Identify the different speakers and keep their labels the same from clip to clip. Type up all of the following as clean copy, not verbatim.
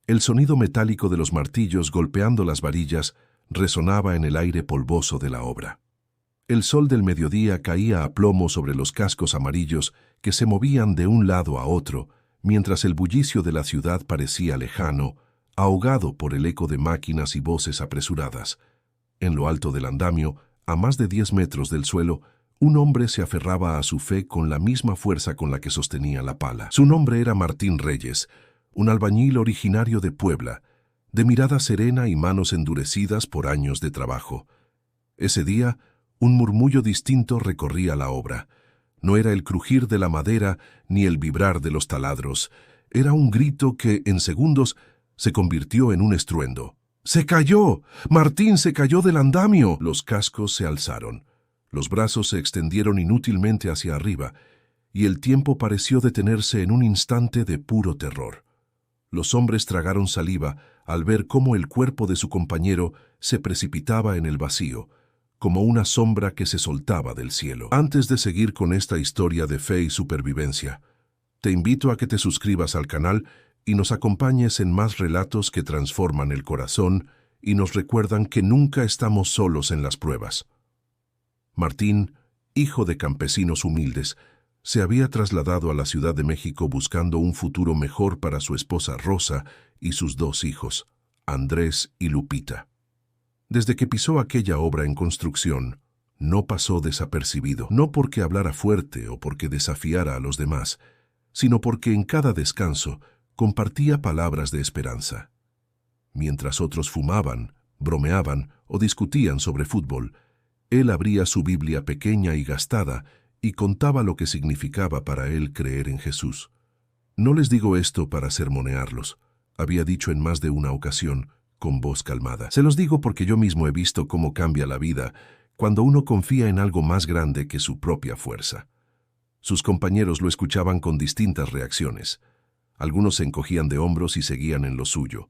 Speaker 1: El sonido metálico de los martillos golpeando las varillas resonaba en el aire polvoso de la obra. El sol del mediodía caía a plomo sobre los cascos amarillos que se movían de un lado a otro, mientras el bullicio de la ciudad parecía lejano, ahogado por el eco de máquinas y voces apresuradas. En lo alto del andamio, a más de 10 metros del suelo, un hombre se aferraba a su fe con la misma fuerza con la que sostenía la pala. Su nombre era Martín Reyes, un albañil originario de Puebla, de mirada serena y manos endurecidas por años de trabajo. Ese día, un murmullo distinto recorría la obra. No era el crujir de la madera ni el vibrar de los taladros. Era un grito que, en segundos, se convirtió en un estruendo. ¡Se cayó! ¡Martín se cayó del andamio! Los cascos se alzaron. Los brazos se extendieron inútilmente hacia arriba, y el tiempo pareció detenerse en un instante de puro terror. Los hombres tragaron saliva al ver cómo el cuerpo de su compañero se precipitaba en el vacío, como una sombra que se soltaba del cielo. Antes de seguir con esta historia de fe y supervivencia, te invito a que te suscribas al canal y nos acompañes en más relatos que transforman el corazón y nos recuerdan que nunca estamos solos en las pruebas. Martín, hijo de campesinos humildes, se había trasladado a la Ciudad de México buscando un futuro mejor para su esposa Rosa y sus 2 hijos, Andrés y Lupita. Desde que pisó aquella obra en construcción, no pasó desapercibido, no porque hablara fuerte o porque desafiara a los demás, sino porque en cada descanso compartía palabras de esperanza. Mientras otros fumaban, bromeaban o discutían sobre fútbol, él abría su Biblia pequeña y gastada y contaba lo que significaba para él creer en Jesús. No les digo esto para sermonearlos, había dicho en más de una ocasión, con voz calmada. Se los digo porque yo mismo he visto cómo cambia la vida cuando uno confía en algo más grande que su propia fuerza. Sus compañeros lo escuchaban con distintas reacciones. Algunos se encogían de hombros y seguían en lo suyo.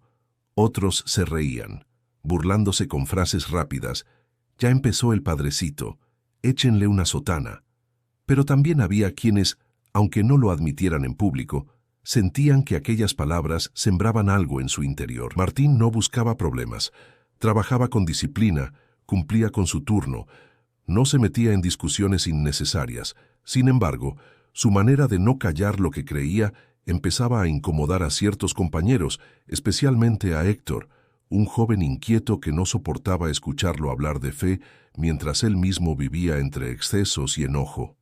Speaker 1: Otros se reían, burlándose con frases rápidas. Ya empezó el padrecito, échenle una sotana. Pero también había quienes, aunque no lo admitieran en público, sentían que aquellas palabras sembraban algo en su interior. Martín no buscaba problemas, trabajaba con disciplina, cumplía con su turno, no se metía en discusiones innecesarias. Sin embargo, su manera de no callar lo que creía empezaba a incomodar a ciertos compañeros, especialmente a Héctor, un joven inquieto que no soportaba escucharlo hablar de fe mientras él mismo vivía entre excesos y enojo.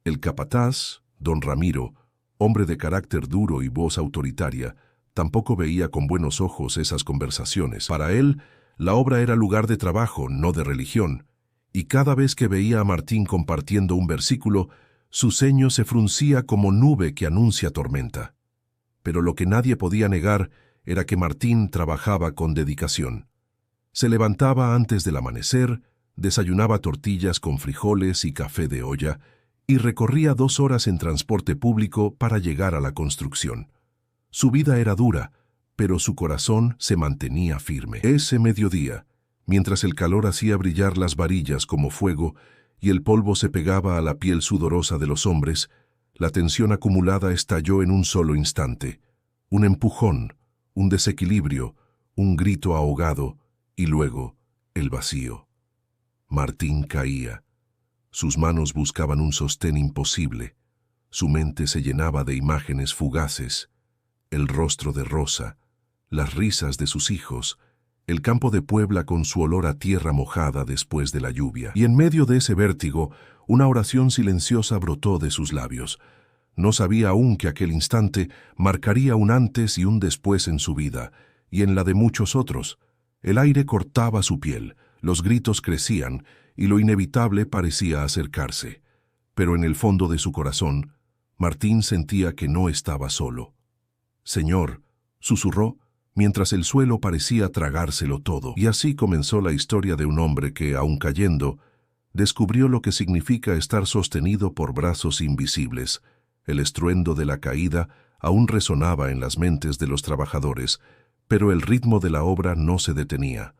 Speaker 1: El capataz, don Ramiro, hombre de carácter duro y voz autoritaria, tampoco veía con buenos ojos esas conversaciones. Para él, la obra era lugar de trabajo, no de religión, y cada vez que veía a Martín compartiendo un versículo, su ceño se fruncía como nube que anuncia tormenta. Pero lo que nadie podía negar era que Martín trabajaba con dedicación. Se levantaba antes del amanecer, desayunaba tortillas con frijoles y café de olla, y recorría 2 horas en transporte público para llegar a la construcción. Su vida era dura, pero su corazón se mantenía firme. Ese mediodía, mientras el calor hacía brillar las varillas como fuego y el polvo se pegaba a la piel sudorosa de los hombres, la tensión acumulada estalló en un solo instante. Un empujón, un desequilibrio, un grito ahogado y luego el vacío. Martín caía. Sus manos buscaban un sostén imposible. Su mente se llenaba de imágenes fugaces. El rostro de Rosa, las risas de sus hijos, el campo de Puebla con su olor a tierra mojada después de la lluvia. Y en medio de ese vértigo, una oración silenciosa brotó de sus labios. No sabía aún que aquel instante marcaría un antes y un después en su vida, y en la de muchos otros. El aire cortaba su piel, los gritos crecían, y lo inevitable parecía acercarse. Pero en el fondo de su corazón, Martín sentía que no estaba solo. «Señor», susurró, mientras el suelo parecía tragárselo todo. Y así comenzó la historia de un hombre que, aun cayendo, descubrió lo que significa estar sostenido por brazos invisibles. El estruendo de la caída aún resonaba en las mentes de los trabajadores, pero el ritmo de la obra no se detenía.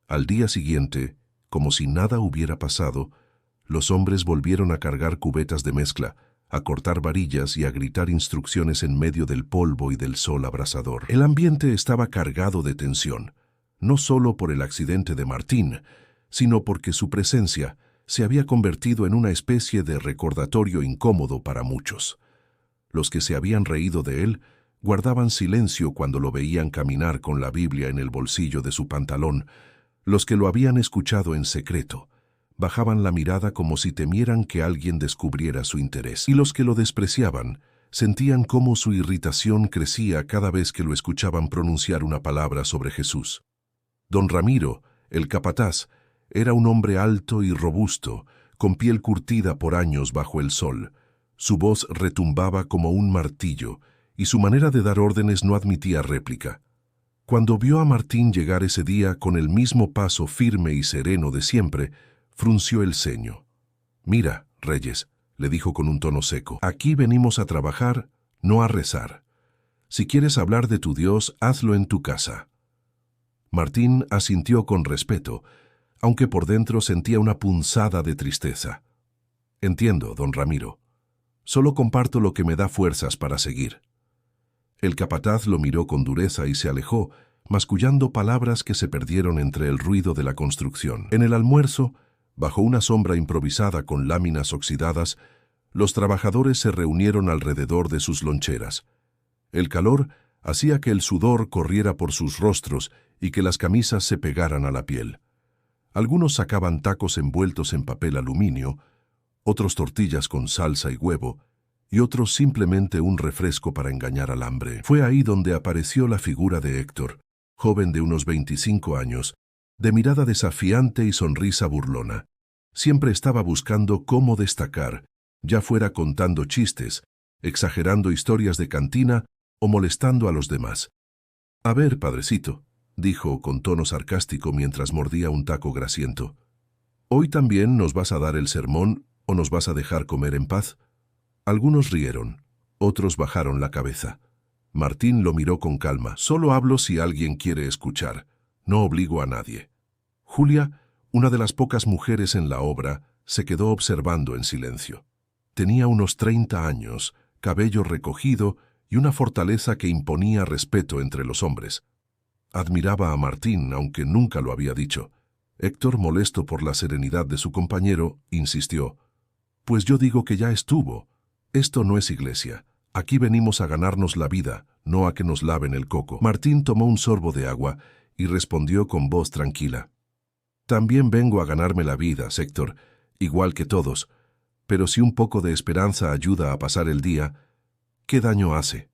Speaker 1: Al día siguiente, como si nada hubiera pasado, los hombres volvieron a cargar cubetas de mezcla, a cortar varillas y a gritar instrucciones en medio del polvo y del sol abrasador. El ambiente estaba cargado de tensión, no solo por el accidente de Martín, sino porque su presencia se había convertido en una especie de recordatorio incómodo para muchos. Los que se habían reído de él guardaban silencio cuando lo veían caminar con la Biblia en el bolsillo de su pantalón. Los que lo habían escuchado en secreto bajaban la mirada como si temieran que alguien descubriera su interés. Y los que lo despreciaban sentían cómo su irritación crecía cada vez que lo escuchaban pronunciar una palabra sobre Jesús. Don Ramiro, el capataz, era un hombre alto y robusto, con piel curtida por años bajo el sol. Su voz retumbaba como un martillo, y su manera de dar órdenes no admitía réplica. Cuando vio a Martín llegar ese día con el mismo paso firme y sereno de siempre, frunció el ceño. «Mira, Reyes», le dijo con un tono seco, «aquí venimos a trabajar, no a rezar. Si quieres hablar de tu Dios, hazlo en tu casa». Martín asintió con respeto, aunque por dentro sentía una punzada de tristeza. «Entiendo, don Ramiro. Solo comparto lo que me da fuerzas para seguir». El capataz lo miró con dureza y se alejó, mascullando palabras que se perdieron entre el ruido de la construcción. En el almuerzo, bajo una sombra improvisada con láminas oxidadas, los trabajadores se reunieron alrededor de sus loncheras. El calor hacía que el sudor corriera por sus rostros y que las camisas se pegaran a la piel. Algunos sacaban tacos envueltos en papel aluminio, otros tortillas con salsa y huevo, y otros simplemente un refresco para engañar al hambre. Fue ahí donde apareció la figura de Héctor, joven de unos 25 años, de mirada desafiante y sonrisa burlona. Siempre estaba buscando cómo destacar, ya fuera contando chistes, exagerando historias de cantina o molestando a los demás. «A ver, padrecito», dijo con tono sarcástico mientras mordía un taco grasiento, «¿hoy también nos vas a dar el sermón o nos vas a dejar comer en paz?» Algunos rieron, otros bajaron la cabeza. Martín lo miró con calma. «Solo hablo si alguien quiere escuchar. No obligo a nadie». Julia, una de las pocas mujeres en la obra, se quedó observando en silencio. Tenía unos 30 años, cabello recogido y una fortaleza que imponía respeto entre los hombres. Admiraba a Martín, aunque nunca lo había dicho. Héctor, molesto por la serenidad de su compañero, insistió. «Pues yo digo que ya estuvo. Esto no es iglesia. Aquí venimos a ganarnos la vida, no a que nos laven el coco». Martín tomó un sorbo de agua y respondió con voz tranquila. «También vengo a ganarme la vida, Héctor, igual que todos. Pero si un poco de esperanza ayuda a pasar el día, ¿qué daño hace?»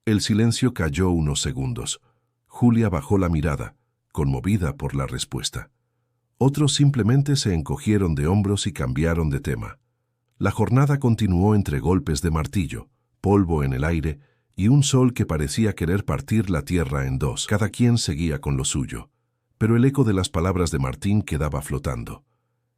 Speaker 1: El silencio cayó unos segundos. Julia bajó la mirada, conmovida por la respuesta. Otros simplemente se encogieron de hombros y cambiaron de tema. La jornada continuó entre golpes de martillo, polvo en el aire y un sol que parecía querer partir la tierra en dos. Cada quien seguía con lo suyo, pero el eco de las palabras de Martín quedaba flotando.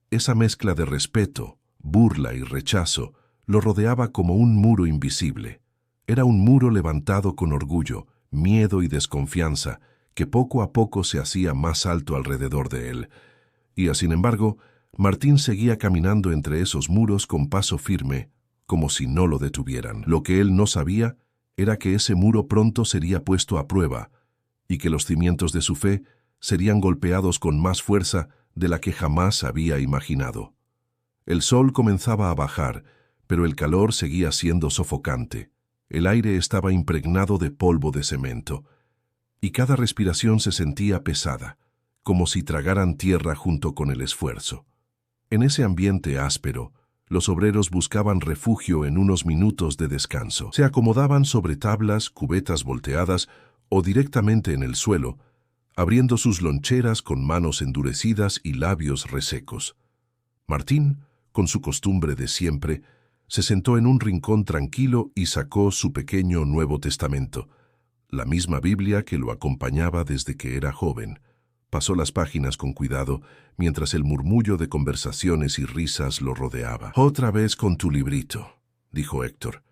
Speaker 1: Esa mezcla de respeto, burla y rechazo lo rodeaba como un muro invisible. Era un muro levantado con orgullo, miedo y desconfianza, que poco a poco se hacía más alto alrededor de él. Y, sin embargo, Martín seguía caminando entre esos muros con paso firme, como si no lo detuvieran. Lo que él no sabía era que ese muro pronto sería puesto a prueba y que los cimientos de su fe serían golpeados con más fuerza de la que jamás había imaginado. El sol comenzaba a bajar, pero el calor seguía siendo sofocante. El aire estaba impregnado de polvo de cemento, y cada respiración se sentía pesada, como si tragaran tierra junto con el esfuerzo. En ese ambiente áspero, los obreros buscaban refugio en unos minutos de descanso. Se acomodaban sobre tablas, cubetas volteadas o directamente en el suelo, abriendo sus loncheras con manos endurecidas y labios resecos. Martín, con su costumbre de siempre, se sentó en un rincón tranquilo y sacó su pequeño Nuevo Testamento, la misma Biblia que lo acompañaba desde que era joven. Pasó las páginas con cuidado, mientras el murmullo de conversaciones y risas lo rodeaba. «Otra vez con tu librito», dijo Héctor,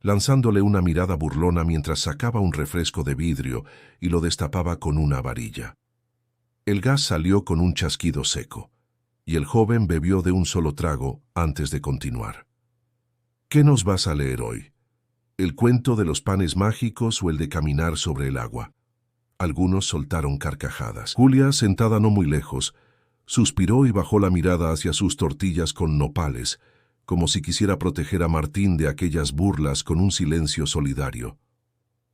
Speaker 1: lanzándole una mirada burlona mientras sacaba un refresco de vidrio y lo destapaba con una varilla. El gas salió con un chasquido seco, y el joven bebió de un solo trago antes de continuar. ¿Qué nos vas a leer hoy? ¿El cuento de los panes mágicos o el de caminar sobre el agua? Algunos soltaron carcajadas. Julia, sentada no muy lejos, suspiró y bajó la mirada hacia sus tortillas con nopales, como si quisiera proteger a Martín de aquellas burlas con un silencio solidario.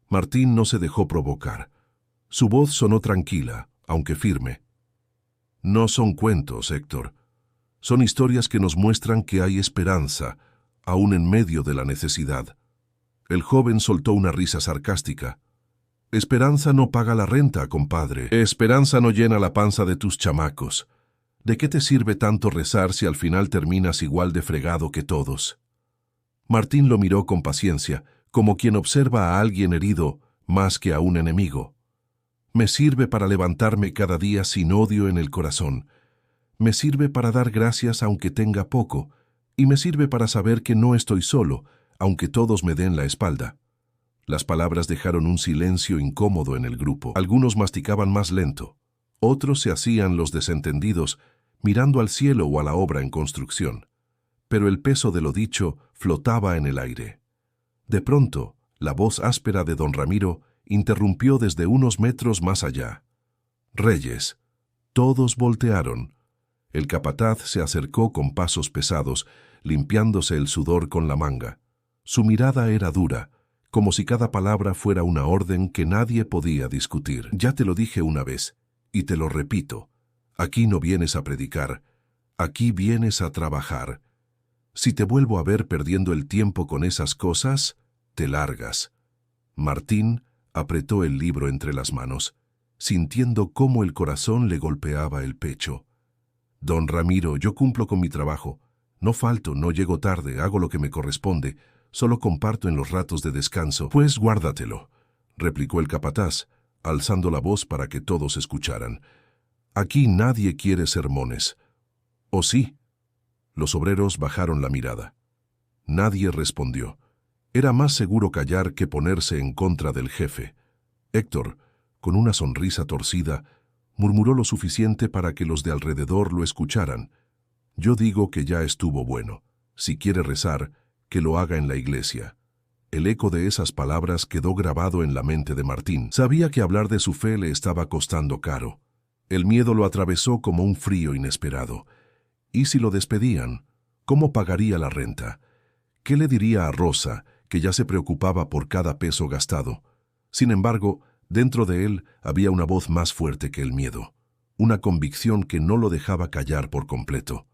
Speaker 1: Martín no se dejó provocar. Su voz sonó tranquila, aunque firme. No son cuentos, Héctor. Son historias que nos muestran que hay esperanza, aún en medio de la necesidad. El joven soltó una risa sarcástica. Esperanza no paga la renta, compadre. Esperanza no llena la panza de tus chamacos. ¿De qué te sirve tanto rezar si al final terminas igual de fregado que todos? Martín lo miró con paciencia, como quien observa a alguien herido más que a un enemigo. Me sirve para levantarme cada día sin odio en el corazón. Me sirve para dar gracias aunque tenga poco, y me sirve para saber que no estoy solo, aunque todos me den la espalda. Las palabras dejaron un silencio incómodo en el grupo. Algunos masticaban más lento. Otros se hacían los desentendidos, mirando al cielo o a la obra en construcción. Pero el peso de lo dicho flotaba en el aire. De pronto, la voz áspera de don Ramiro interrumpió desde unos metros más allá. Reyes. Todos voltearon. El capataz se acercó con pasos pesados, limpiándose el sudor con la manga. Su mirada era dura, como si cada palabra fuera una orden que nadie podía discutir. Ya te lo dije una vez, y te lo repito. Aquí no vienes a predicar, aquí vienes a trabajar. Si te vuelvo a ver perdiendo el tiempo con esas cosas, te largas. Martín apretó el libro entre las manos, sintiendo cómo el corazón le golpeaba el pecho. Don Ramiro, yo cumplo con mi trabajo. No falto, no llego tarde, hago lo que me corresponde. Solo comparto en los ratos de descanso. Pues guárdatelo, replicó el capataz, alzando la voz para que todos escucharan. Aquí nadie quiere sermones. ¿O sí? Los obreros bajaron la mirada. Nadie respondió. Era más seguro callar que ponerse en contra del jefe. Héctor, con una sonrisa torcida, murmuró lo suficiente para que los de alrededor lo escucharan. Yo digo que ya estuvo bueno. Si quiere rezar, que lo haga en la iglesia. El eco de esas palabras quedó grabado en la mente de Martín. Sabía que hablar de su fe le estaba costando caro. El miedo lo atravesó como un frío inesperado. ¿Y si lo despedían? ¿Cómo pagaría la renta? ¿Qué le diría a Rosa, que ya se preocupaba por cada peso gastado? Sin embargo, dentro de él había una voz más fuerte que el miedo, una convicción que no lo dejaba callar por completo.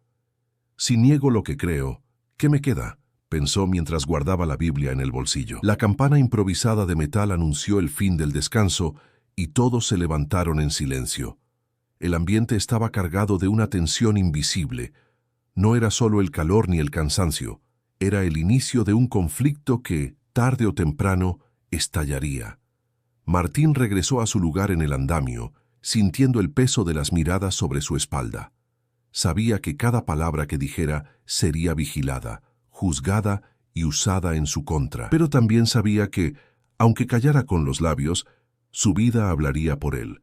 Speaker 1: Si niego lo que creo, ¿qué me queda?, pensó mientras guardaba la Biblia en el bolsillo. La campana improvisada de metal anunció el fin del descanso y todos se levantaron en silencio. El ambiente estaba cargado de una tensión invisible. No era solo el calor ni el cansancio, era el inicio de un conflicto que, tarde o temprano, estallaría. Martín regresó a su lugar en el andamio, sintiendo el peso de las miradas sobre su espalda. Sabía que cada palabra que dijera sería vigilada, juzgada y usada en su contra. Pero también sabía que, aunque callara con los labios, su vida hablaría por él.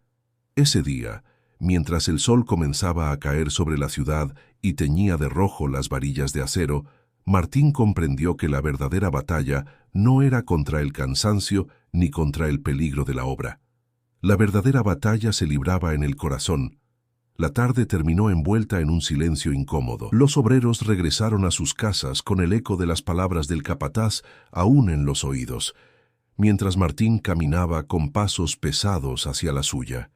Speaker 1: Ese día, mientras el sol comenzaba a caer sobre la ciudad y teñía de rojo las varillas de acero, Martín comprendió que la verdadera batalla no era contra el cansancio ni contra el peligro de la obra. La verdadera batalla se libraba en el corazón. La tarde terminó envuelta en un silencio incómodo. Los obreros regresaron a sus casas con el eco de las palabras del capataz aún en los oídos, mientras Martín caminaba con pasos pesados hacia la suya.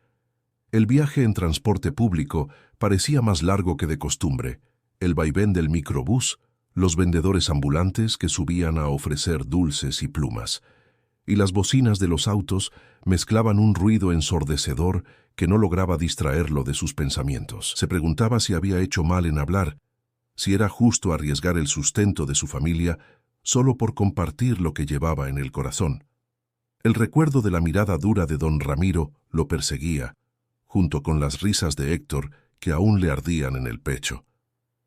Speaker 1: El viaje en transporte público parecía más largo que de costumbre. El vaivén del microbús, los vendedores ambulantes que subían a ofrecer dulces y plumas, y las bocinas de los autos mezclaban un ruido ensordecedor que no lograba distraerlo de sus pensamientos. Se preguntaba si había hecho mal en hablar, si era justo arriesgar el sustento de su familia solo por compartir lo que llevaba en el corazón. El recuerdo de la mirada dura de don Ramiro lo perseguía, junto con las risas de Héctor que aún le ardían en el pecho.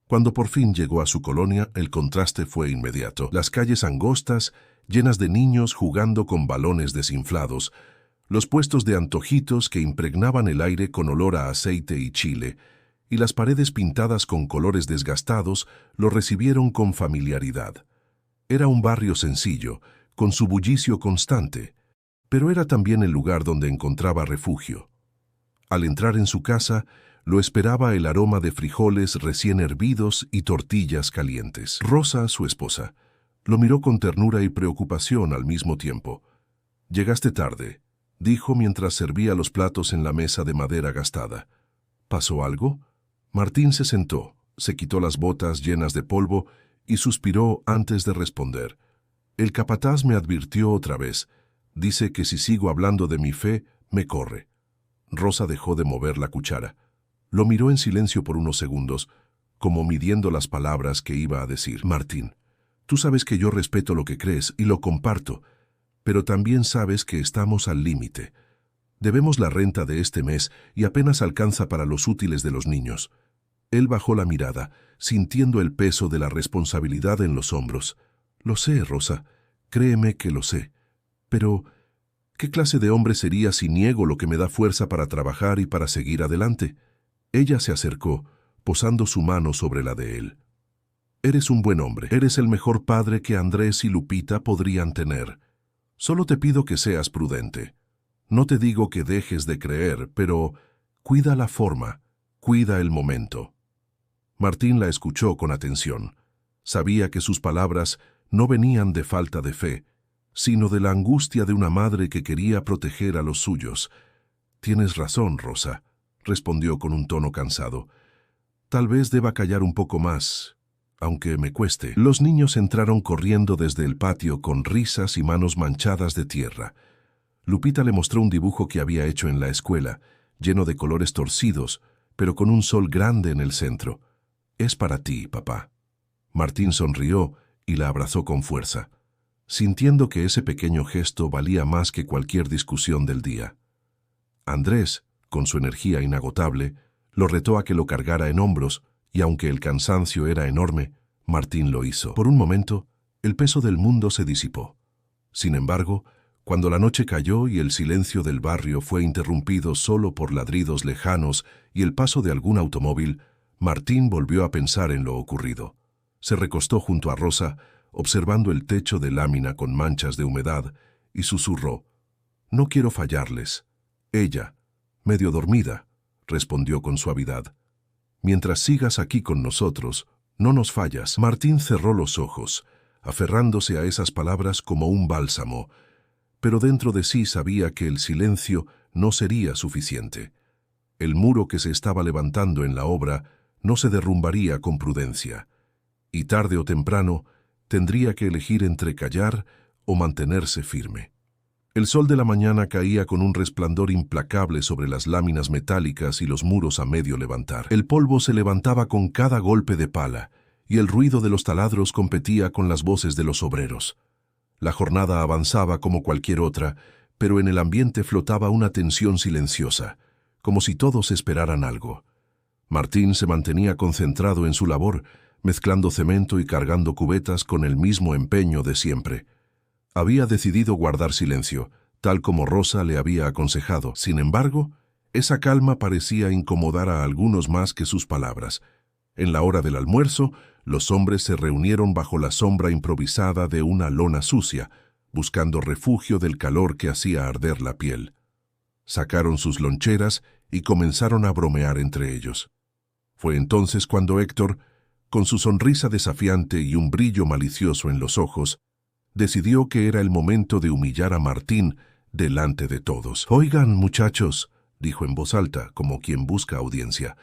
Speaker 1: Cuando por fin llegó a su colonia, el contraste fue inmediato. Las calles angostas, llenas de niños jugando con balones desinflados, los puestos de antojitos que impregnaban el aire con olor a aceite y chile, y las paredes pintadas con colores desgastados lo recibieron con familiaridad. Era un barrio sencillo, con su bullicio constante, pero era también el lugar donde encontraba refugio. Al entrar en su casa, lo esperaba el aroma de frijoles recién hervidos y tortillas calientes. Rosa, su esposa, lo miró con ternura y preocupación al mismo tiempo. «Llegaste tarde», dijo mientras servía los platos en la mesa de madera gastada. «¿Pasó algo?» Martín se sentó, se quitó las botas llenas de polvo y suspiró antes de responder. «El capataz me advirtió otra vez. Dice que si sigo hablando de mi fe, me corre». Rosa dejó de mover la cuchara. Lo miró en silencio por unos segundos, como midiendo las palabras que iba a decir. «Martín, tú sabes que yo respeto lo que crees y lo comparto, pero también sabes que estamos al límite. Debemos la renta de este mes y apenas alcanza para los útiles de los niños». Él bajó la mirada, sintiendo el peso de la responsabilidad en los hombros. «Lo sé, Rosa, créeme que lo sé. Pero, ¿qué clase de hombre sería si niego lo que me da fuerza para trabajar y para seguir adelante?» Ella se acercó, posando su mano sobre la de él. «Eres un buen hombre. Eres el mejor padre que Andrés y Lupita podrían tener. Solo te pido que seas prudente. No te digo que dejes de creer, pero cuida la forma, cuida el momento». Martín la escuchó con atención. Sabía que sus palabras no venían de falta de fe, sino de la angustia de una madre que quería proteger a los suyos. «Tienes razón, Rosa», respondió con un tono cansado. «Tal vez deba callar un poco más, aunque me cueste». Los niños entraron corriendo desde el patio con risas y manos manchadas de tierra. Lupita le mostró un dibujo que había hecho en la escuela, lleno de colores torcidos, pero con un sol grande en el centro. «Es para ti, papá». Martín sonrió y la abrazó con fuerza, sintiendo que ese pequeño gesto valía más que cualquier discusión del día. Andrés, con su energía inagotable, lo retó a que lo cargara en hombros, y aunque el cansancio era enorme, Martín lo hizo. Por un momento, el peso del mundo se disipó. Sin embargo, cuando la noche cayó y el silencio del barrio fue interrumpido solo por ladridos lejanos y el paso de algún automóvil, Martín volvió a pensar en lo ocurrido. Se recostó junto a Rosa, observando el techo de lámina con manchas de humedad, y susurró: «No quiero fallarles». Ella, medio dormida, respondió con suavidad: «Mientras sigas aquí con nosotros, no nos fallas». Martín cerró los ojos, aferrándose a esas palabras como un bálsamo, pero dentro de sí sabía que el silencio no sería suficiente. El muro que se estaba levantando en la obra no se derrumbaría con prudencia, y tarde o temprano tendría que elegir entre callar o mantenerse firme. El sol de la mañana caía con un resplandor implacable sobre las láminas metálicas y los muros a medio levantar. El polvo se levantaba con cada golpe de pala, y el ruido de los taladros competía con las voces de los obreros. La jornada avanzaba como cualquier otra, pero en el ambiente flotaba una tensión silenciosa, como si todos esperaran algo. Martín se mantenía concentrado en su labor, mezclando cemento y cargando cubetas con el mismo empeño de siempre. Había decidido guardar silencio, tal como Rosa le había aconsejado. Sin embargo, esa calma parecía incomodar a algunos más que sus palabras. En la hora del almuerzo, los hombres se reunieron bajo la sombra improvisada de una lona sucia, buscando refugio del calor que hacía arder la piel. Sacaron sus loncheras y comenzaron a bromear entre ellos. Fue entonces cuando Héctor, con su sonrisa desafiante y un brillo malicioso en los ojos, decidió que era el momento de humillar a Martín delante de todos. «Oigan, muchachos», dijo en voz alta, como quien busca audiencia,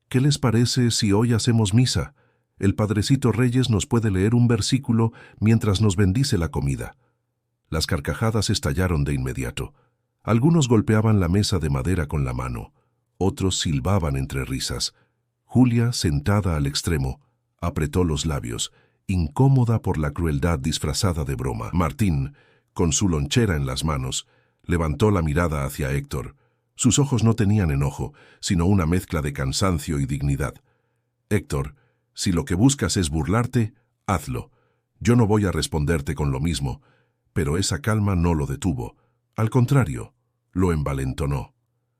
Speaker 1: «¿qué les parece si hoy hacemos misa? El Padrecito Reyes nos puede leer un versículo mientras nos bendice la comida». Las carcajadas estallaron de inmediato. Algunos golpeaban la mesa de madera con la mano, otros silbaban entre risas. Julia, sentada al extremo, apretó los labios, incómoda por la crueldad disfrazada de broma. Martín, con su lonchera en las manos, levantó la mirada hacia Héctor. Sus ojos no tenían enojo, sino una mezcla de cansancio y dignidad. «Héctor, si lo que buscas es burlarte, hazlo. Yo no voy a responderte con lo mismo». Pero esa calma no lo detuvo. Al contrario, lo envalentonó.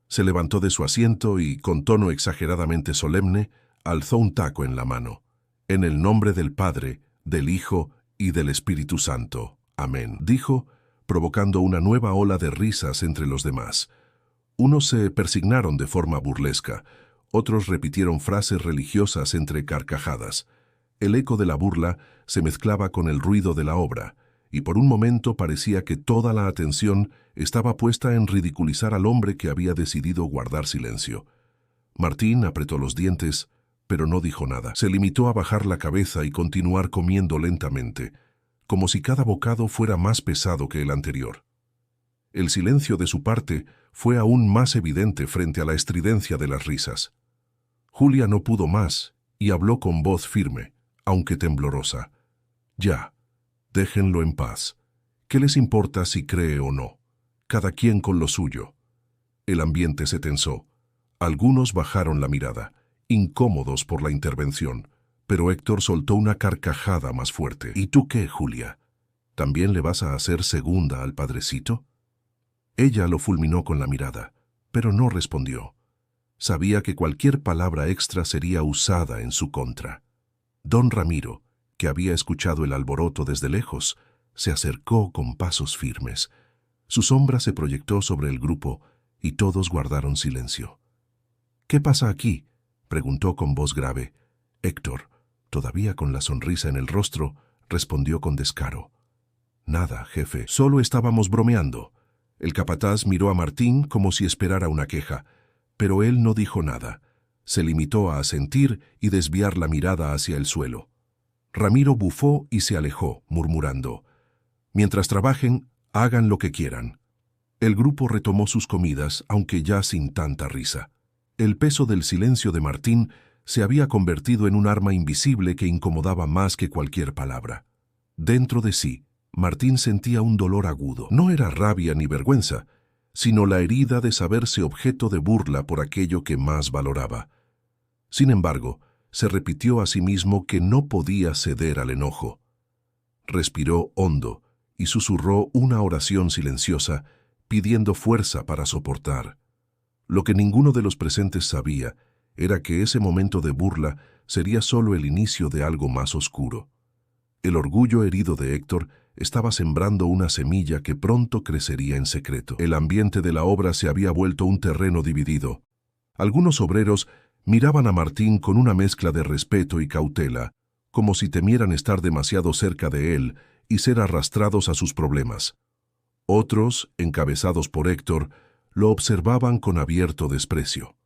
Speaker 1: Se levantó de su asiento y, con tono exageradamente solemne, alzó un taco en la mano. «En el nombre del Padre, del Hijo y del Espíritu Santo. Amén, dijo, provocando una nueva ola de risas entre los demás. Unos se persignaron de forma burlesca, otros repitieron frases religiosas entre carcajadas. El eco de la burla se mezclaba con el ruido de la obra, y por un momento parecía que toda la atención estaba puesta en ridiculizar al hombre que había decidido guardar silencio. Martín apretó los dientes, pero no dijo nada. Se limitó a bajar la cabeza y continuar comiendo lentamente, como si cada bocado fuera más pesado que el anterior. El silencio de su parte fue aún más evidente frente a la estridencia de las risas. Julia no pudo más y habló con voz firme, aunque temblorosa. Ya, déjenlo en paz. ¿Qué les importa si cree o no? Cada quien con lo suyo. El ambiente se tensó. Algunos bajaron la mirada, incómodos por la intervención, pero Héctor soltó una carcajada más fuerte. ¿Y tú qué, Julia? ¿También le vas a hacer segunda al padrecito? Ella lo fulminó con la mirada, pero no respondió. Sabía que cualquier palabra extra sería usada en su contra. Don Ramiro, que había escuchado el alboroto desde lejos, se acercó con pasos firmes. Su sombra se proyectó sobre el grupo y todos guardaron silencio. «¿Qué pasa aquí?», preguntó con voz grave. Héctor, todavía con la sonrisa en el rostro, respondió con descaro. «Nada, jefe, solo estábamos bromeando». El capataz miró a Martín como si esperara una queja, pero él no dijo nada. Se limitó a asentir y desviar la mirada hacia el suelo. Ramiro bufó y se alejó, murmurando: «Mientras trabajen, hagan lo que quieran». El grupo retomó sus comidas, aunque ya sin tanta risa. El peso del silencio de Martín se había convertido en un arma invisible que incomodaba más que cualquier palabra. Dentro de sí, Martín sentía un dolor agudo. No era rabia ni vergüenza, sino la herida de saberse objeto de burla por aquello que más valoraba. Sin embargo, se repitió a sí mismo que no podía ceder al enojo. Respiró hondo y susurró una oración silenciosa, pidiendo fuerza para soportar. Lo que ninguno de los presentes sabía era que ese momento de burla sería solo el inicio de algo más oscuro. El orgullo herido de Héctor estaba sembrando una semilla que pronto crecería en secreto. El ambiente de la obra se había vuelto un terreno dividido. Algunos obreros miraban a Martín con una mezcla de respeto y cautela, como si temieran estar demasiado cerca de él y ser arrastrados a sus problemas. Otros, encabezados por Héctor, lo observaban con abierto desprecio.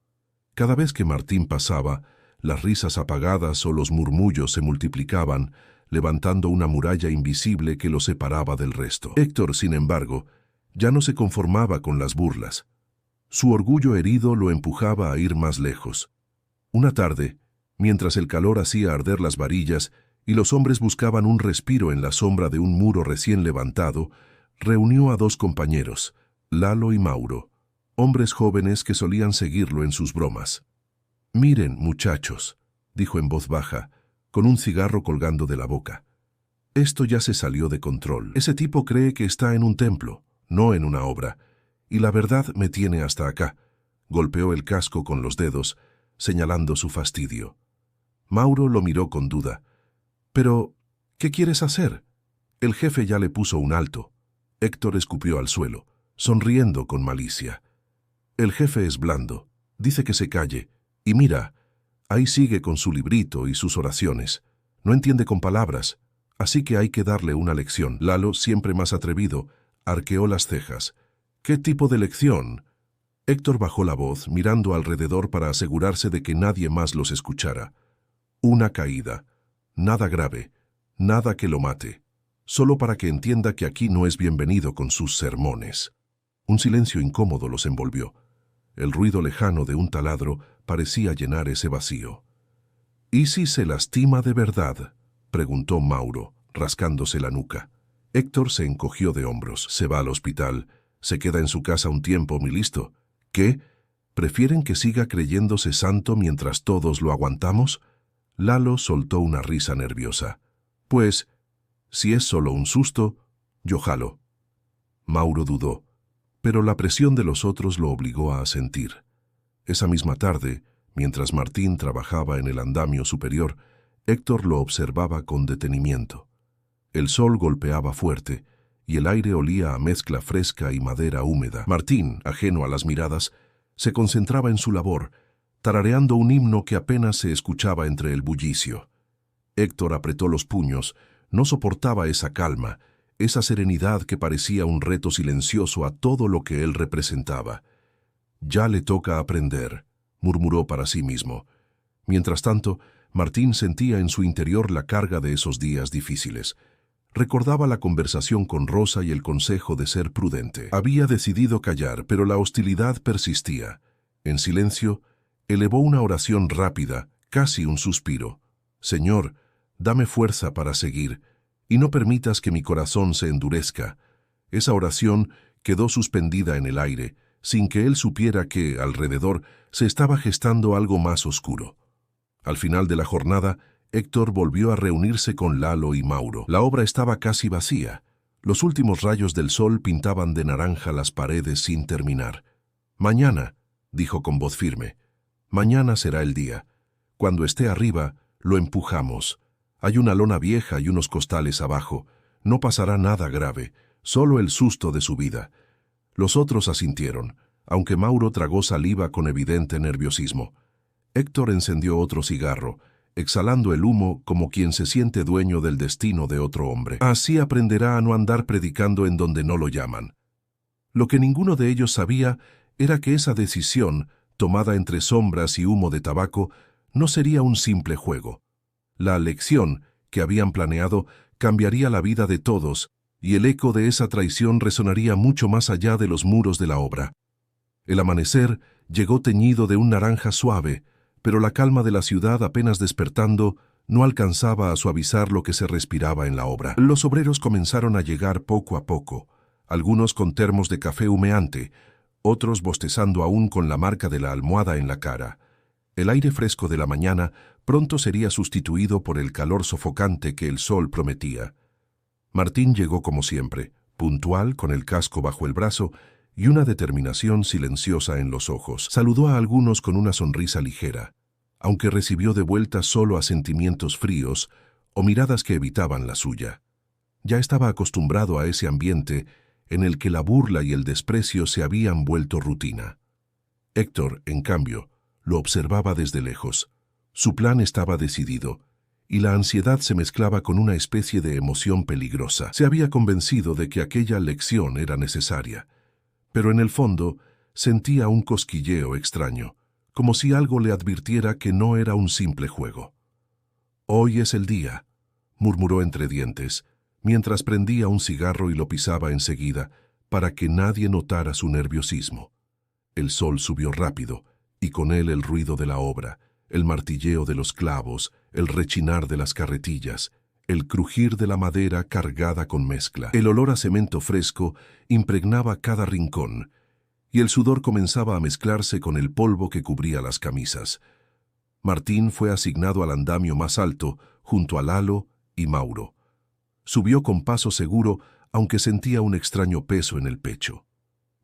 Speaker 1: Cada vez que Martín pasaba, las risas apagadas o los murmullos se multiplicaban, levantando una muralla invisible que lo separaba del resto. Héctor, sin embargo, ya no se conformaba con las burlas. Su orgullo herido lo empujaba a ir más lejos. Una tarde, mientras el calor hacía arder las varillas y los hombres buscaban un respiro en la sombra de un muro recién levantado, reunió a dos compañeros, Lalo y Mauro, hombres jóvenes que solían seguirlo en sus bromas. «Miren, muchachos», dijo en voz baja, con un cigarro colgando de la boca. «Esto ya se salió de control. Ese tipo cree que está en un templo, no en una obra, y la verdad me tiene hasta acá». Golpeó el casco con los dedos, señalando su fastidio. Mauro lo miró con duda. «Pero, ¿qué quieres hacer?» El jefe ya le puso un alto. Héctor escupió al suelo, sonriendo con malicia. «El jefe es blando. Dice que se calle. Y mira, ahí sigue con su librito y sus oraciones. No entiende con palabras, así que hay que darle una lección». Lalo, siempre más atrevido, arqueó las cejas. «¿Qué tipo de lección?» Héctor bajó la voz, mirando alrededor para asegurarse de que nadie más los escuchara. «Una caída. Nada grave. Nada que lo mate. Solo para que entienda que aquí no es bienvenido con sus sermones». Un silencio incómodo los envolvió. El ruido lejano de un taladro parecía llenar ese vacío. «¿Y si se lastima de verdad?», preguntó Mauro, rascándose la nuca. Héctor se encogió de hombros. «Se va al hospital. Se queda en su casa un tiempo, mi listo. ¿Qué? ¿Prefieren que siga creyéndose santo mientras todos lo aguantamos?» Lalo soltó una risa nerviosa. «Pues, si es solo un susto, yo jalo». Mauro dudó, pero la presión de los otros lo obligó a asentir. Esa misma tarde, mientras Martín trabajaba en el andamio superior, Héctor lo observaba con detenimiento. El sol golpeaba fuerte, y el aire olía a mezcla fresca y madera húmeda. Martín, ajeno a las miradas, se concentraba en su labor, tarareando un himno que apenas se escuchaba entre el bullicio. Héctor apretó los puños, no soportaba esa calma, esa serenidad que parecía un reto silencioso a todo lo que él representaba. «Ya le toca aprender», murmuró para sí mismo. Mientras tanto, Martín sentía en su interior la carga de esos días difíciles. Recordaba la conversación con Rosa y el consejo de ser prudente. Había decidido callar, pero la hostilidad persistía. En silencio, elevó una oración rápida, casi un suspiro. «Señor, dame fuerza para seguir, y no permitas que mi corazón se endurezca». Esa oración quedó suspendida en el aire, sin que él supiera que, alrededor, se estaba gestando algo más oscuro. Al final de la jornada, Héctor volvió a reunirse con Lalo y Mauro. La obra estaba casi vacía. Los últimos rayos del sol pintaban de naranja las paredes sin terminar. «Mañana», dijo con voz firme, «mañana será el día. Cuando esté arriba, lo empujamos. Hay una lona vieja y unos costales abajo. No pasará nada grave, solo el susto de su vida». Los otros asintieron, aunque Mauro tragó saliva con evidente nerviosismo. Héctor encendió otro cigarro, exhalando el humo como quien se siente dueño del destino de otro hombre. Así aprenderá a no andar predicando en donde no lo llaman. Lo que ninguno de ellos sabía era que esa decisión, tomada entre sombras y humo de tabaco, no sería un simple juego. La lección que habían planeado cambiaría la vida de todos, y el eco de esa traición resonaría mucho más allá de los muros de la obra. El amanecer llegó teñido de un naranja suave, pero la calma de la ciudad apenas despertando no alcanzaba a suavizar lo que se respiraba en la obra. Los obreros comenzaron a llegar poco a poco, algunos con termos de café humeante, otros bostezando aún con la marca de la almohada en la cara. El aire fresco de la mañana pronto sería sustituido por el calor sofocante que el sol prometía. Martín llegó como siempre, puntual, con el casco bajo el brazo y una determinación silenciosa en los ojos. Saludó a algunos con una sonrisa ligera, aunque recibió de vuelta solo asentimientos fríos o miradas que evitaban la suya. Ya estaba acostumbrado a ese ambiente en el que la burla y el desprecio se habían vuelto rutina. Héctor, en cambio, lo observaba desde lejos. Su plan estaba decidido, y la ansiedad se mezclaba con una especie de emoción peligrosa. Se había convencido de que aquella lección era necesaria, pero en el fondo sentía un cosquilleo extraño, como si algo le advirtiera que no era un simple juego. «Hoy es el día», murmuró entre dientes, mientras prendía un cigarro y lo pisaba enseguida, para que nadie notara su nerviosismo. El sol subió rápido, y con él el ruido de la obra, el martilleo de los clavos, el rechinar de las carretillas, el crujir de la madera cargada con mezcla. El olor a cemento fresco impregnaba cada rincón, y el sudor comenzaba a mezclarse con el polvo que cubría las camisas. Martín fue asignado al andamio más alto, junto a Lalo y Mauro. Subió con paso seguro, aunque sentía un extraño peso en el pecho.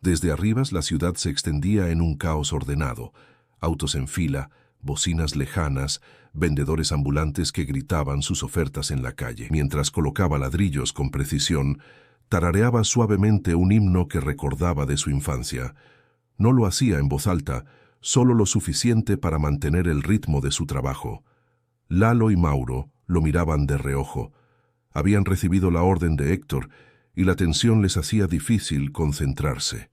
Speaker 1: Desde arriba la ciudad se extendía en un caos ordenado, autos en fila, bocinas lejanas, vendedores ambulantes que gritaban sus ofertas en la calle. Mientras colocaba ladrillos con precisión, tarareaba suavemente un himno que recordaba de su infancia. No lo hacía en voz alta, solo lo suficiente para mantener el ritmo de su trabajo. Lalo y Mauro lo miraban de reojo. Habían recibido la orden de Héctor y la tensión les hacía difícil concentrarse.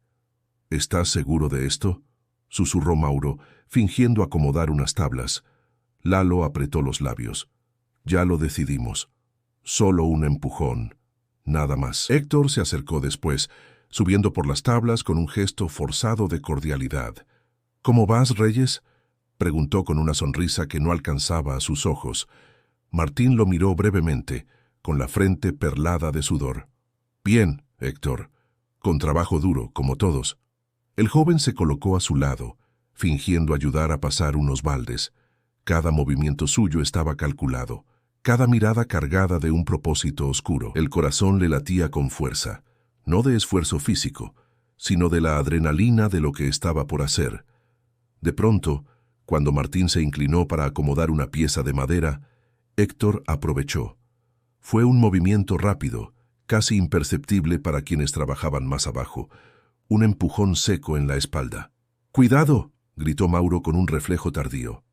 Speaker 1: «¿Estás seguro de esto?», susurró Mauro, fingiendo acomodar unas tablas. Lalo apretó los labios. «Ya lo decidimos. Solo un empujón. Nada más». Héctor se acercó después, subiendo por las tablas con un gesto forzado de cordialidad. «¿Cómo vas, Reyes?», preguntó con una sonrisa que no alcanzaba a sus ojos. Martín lo miró brevemente, con la frente perlada de sudor. «Bien, Héctor. Con trabajo duro, como todos». El joven se colocó a su lado, fingiendo ayudar a pasar unos baldes. Cada movimiento suyo estaba calculado, cada mirada cargada de un propósito oscuro. El corazón le latía con fuerza, no de esfuerzo físico, sino de la adrenalina de lo que estaba por hacer. De pronto, cuando Martín se inclinó para acomodar una pieza de madera, Héctor aprovechó. Fue un movimiento rápido, casi imperceptible para quienes trabajaban más abajo, un empujón seco en la espalda. ¡Cuidado!, gritó Mauro con un reflejo tardío.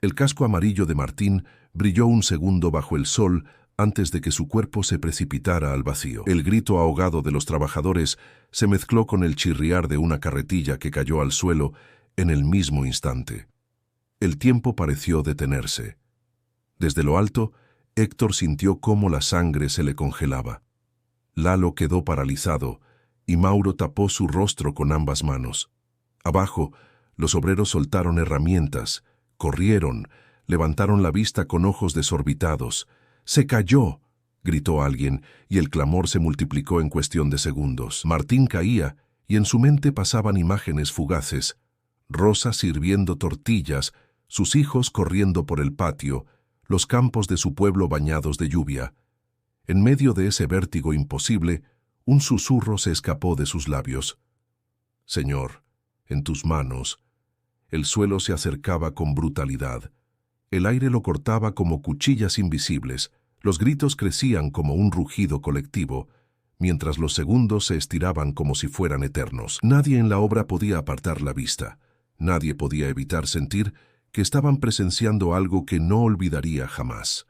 Speaker 1: El casco amarillo de Martín brilló un segundo bajo el sol antes de que su cuerpo se precipitara al vacío. El grito ahogado de los trabajadores se mezcló con el chirriar de una carretilla que cayó al suelo en el mismo instante. El tiempo pareció detenerse. Desde lo alto, Héctor sintió cómo la sangre se le congelaba. Lalo quedó paralizado y Mauro tapó su rostro con ambas manos. Abajo, los obreros soltaron herramientas, corrieron, levantaron la vista con ojos desorbitados. ¡Se cayó!, gritó alguien, y el clamor se multiplicó en cuestión de segundos. Martín caía, y en su mente pasaban imágenes fugaces. Rosa sirviendo tortillas, sus hijos corriendo por el patio, los campos de su pueblo bañados de lluvia. En medio de ese vértigo imposible, un susurro se escapó de sus labios. «Señor, en tus manos». El suelo se acercaba con brutalidad. El aire lo cortaba como cuchillas invisibles. Los gritos crecían como un rugido colectivo, mientras los segundos se estiraban como si fueran eternos. Nadie en la obra podía apartar la vista. Nadie podía evitar sentir que estaban presenciando algo que no olvidaría jamás.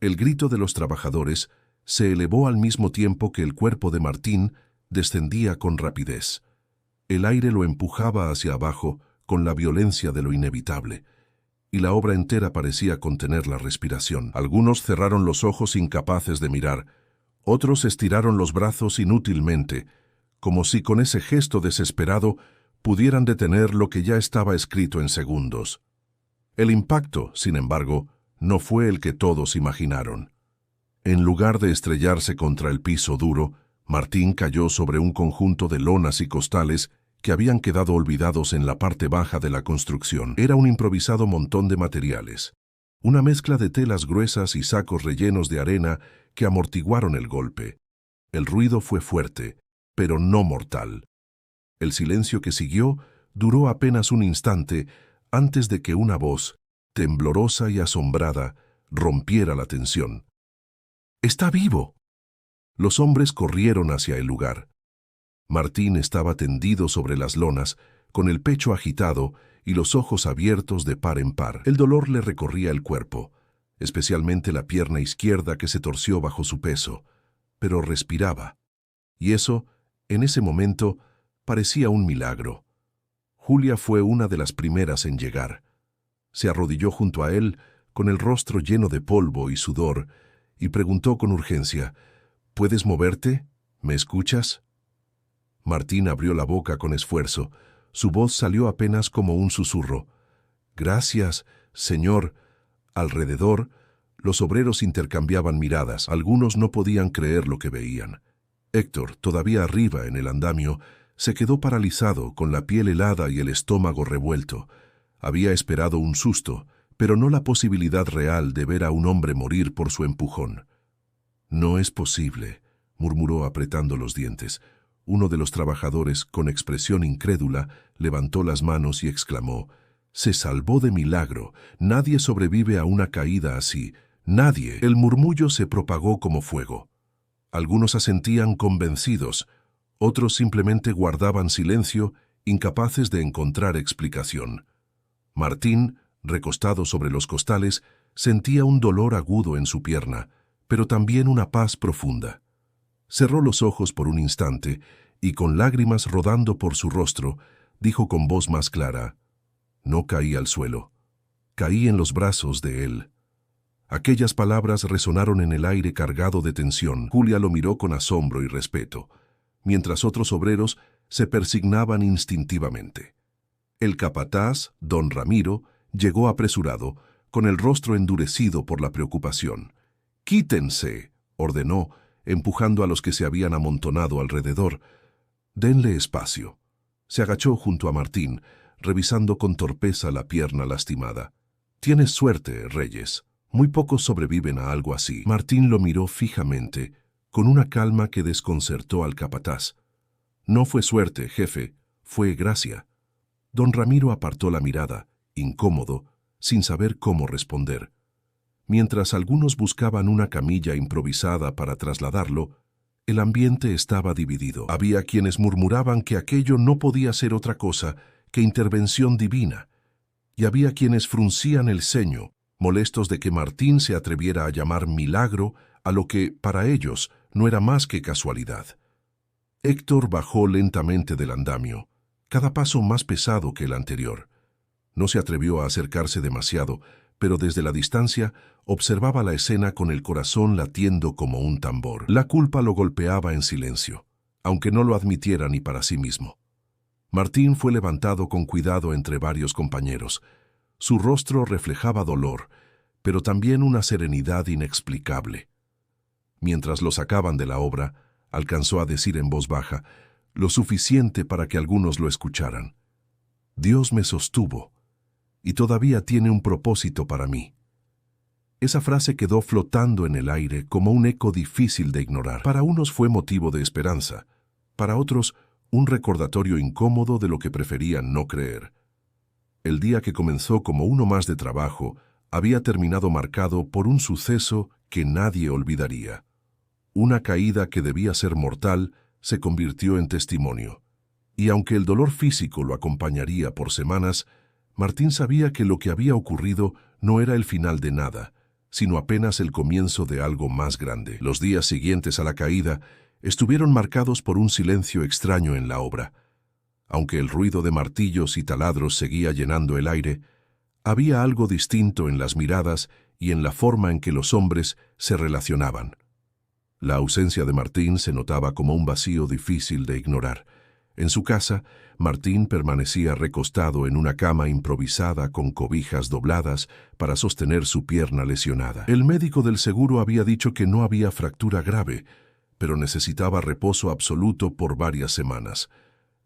Speaker 1: El grito de los trabajadores se elevó al mismo tiempo que el cuerpo de Martín descendía con rapidez. El aire lo empujaba hacia abajo con la violencia de lo inevitable, y la obra entera parecía contener la respiración. Algunos cerraron los ojos incapaces de mirar, otros estiraron los brazos inútilmente, como si con ese gesto desesperado pudieran detener lo que ya estaba escrito en segundos. El impacto, sin embargo, no fue el que todos imaginaron. En lugar de estrellarse contra el piso duro, Martín cayó sobre un conjunto de lonas y costales que habían quedado olvidados en la parte baja de la construcción. Era un improvisado montón de materiales, una mezcla de telas gruesas y sacos rellenos de arena que amortiguaron el golpe. El ruido fue fuerte, pero no mortal. El silencio que siguió duró apenas un instante antes de que una voz, temblorosa y asombrada, rompiera la tensión. «¡Está vivo!». Los hombres corrieron hacia el lugar. Martín estaba tendido sobre las lonas, con el pecho agitado y los ojos abiertos de par en par. El dolor le recorría el cuerpo, especialmente la pierna izquierda que se torció bajo su peso, pero respiraba. Y eso, en ese momento, parecía un milagro. Julia fue una de las primeras en llegar. Se arrodilló junto a él, con el rostro lleno de polvo y sudor, y preguntó con urgencia: «¿Puedes moverte? ¿Me escuchas?». Martín abrió la boca con esfuerzo. Su voz salió apenas como un susurro. «Gracias, señor». Alrededor, los obreros intercambiaban miradas. Algunos no podían creer lo que veían. Héctor, todavía arriba en el andamio, se quedó paralizado, con la piel helada y el estómago revuelto. Había esperado un susto, pero no la posibilidad real de ver a un hombre morir por su empujón. «No es posible», murmuró apretando los dientes. Uno de los trabajadores, con expresión incrédula, levantó las manos y exclamó: «Se salvó de milagro. Nadie sobrevive a una caída así. Nadie». El murmullo se propagó como fuego. Algunos asentían convencidos, otros simplemente guardaban silencio, incapaces de encontrar explicación. Martín, recostado sobre los costales, sentía un dolor agudo en su pierna, pero también una paz profunda. Cerró los ojos por un instante y, con lágrimas rodando por su rostro, dijo con voz más clara: «No caí al suelo. Caí en los brazos de él». Aquellas palabras resonaron en el aire cargado de tensión. Julia lo miró con asombro y respeto, mientras otros obreros se persignaban instintivamente. El capataz, don Ramiro, llegó apresurado, con el rostro endurecido por la preocupación. «Quítense», ordenó, empujando a los que se habían amontonado alrededor. «Denle espacio». Se agachó junto a Martín, revisando con torpeza la pierna lastimada. «Tienes suerte, Reyes. Muy pocos sobreviven a algo así». Martín lo miró fijamente, con una calma que desconcertó al capataz. «No fue suerte, jefe, fue gracia». Don Ramiro apartó la mirada, incómodo, sin saber cómo responder. Mientras algunos buscaban una camilla improvisada para trasladarlo, el ambiente estaba dividido. Había quienes murmuraban que aquello no podía ser otra cosa que intervención divina, y había quienes fruncían el ceño, molestos de que Martín se atreviera a llamar milagro a lo que, para ellos, no era más que casualidad. Héctor bajó lentamente del andamio, cada paso más pesado que el anterior. No se atrevió a acercarse demasiado, pero desde la distancia observaba la escena con el corazón latiendo como un tambor. La culpa lo golpeaba en silencio, aunque no lo admitiera ni para sí mismo. Martín fue levantado con cuidado entre varios compañeros. Su rostro reflejaba dolor, pero también una serenidad inexplicable. Mientras lo sacaban de la obra, alcanzó a decir en voz baja, lo suficiente para que algunos lo escucharan. Dios me sostuvo, y todavía tiene un propósito para mí. Esa frase quedó flotando en el aire como un eco difícil de ignorar. Para unos fue motivo de esperanza, para otros un recordatorio incómodo de lo que preferían no creer. El día que comenzó como uno más de trabajo había terminado marcado por un suceso que nadie olvidaría. Una caída que debía ser mortal se convirtió en testimonio, y aunque el dolor físico lo acompañaría por semanas, Martín sabía que lo que había ocurrido no era el final de nada, sino apenas el comienzo de algo más grande. Los días siguientes a la caída estuvieron marcados por un silencio extraño en la obra. Aunque el ruido de martillos y taladros seguía llenando el aire, había algo distinto en las miradas y en la forma en que los hombres se relacionaban. La ausencia de Martín se notaba como un vacío difícil de ignorar. En su casa, Martín permanecía recostado en una cama improvisada con cobijas dobladas para sostener su pierna lesionada. El médico del seguro había dicho que no había fractura grave, pero necesitaba reposo absoluto por varias semanas.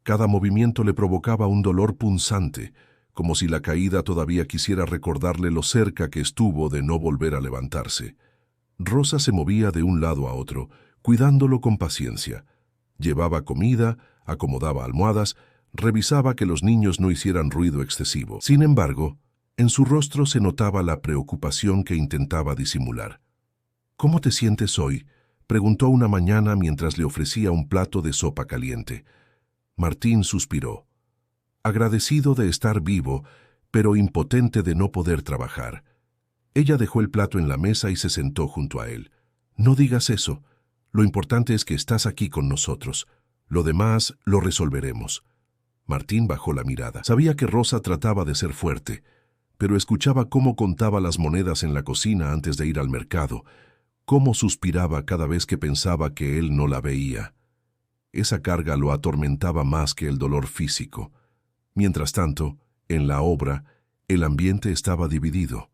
Speaker 1: Cada movimiento le provocaba un dolor punzante, como si la caída todavía quisiera recordarle lo cerca que estuvo de no volver a levantarse. Rosa se movía de un lado a otro, cuidándolo con paciencia. Llevaba comida, acomodaba almohadas, revisaba que los niños no hicieran ruido excesivo. Sin embargo, en su rostro se notaba la preocupación que intentaba disimular. «¿Cómo te sientes hoy?», preguntó una mañana mientras le ofrecía un plato de sopa caliente. Martín suspiró, agradecido de estar vivo, pero impotente de no poder trabajar. Ella dejó el plato en la mesa y se sentó junto a él. «No digas eso. Lo importante es que estás aquí con nosotros. Lo demás lo resolveremos». Martín bajó la mirada. Sabía que Rosa trataba de ser fuerte, pero escuchaba cómo contaba las monedas en la cocina antes de ir al mercado, cómo suspiraba cada vez que pensaba que él no la veía. Esa carga lo atormentaba más que el dolor físico. Mientras tanto, en la obra, el ambiente estaba dividido.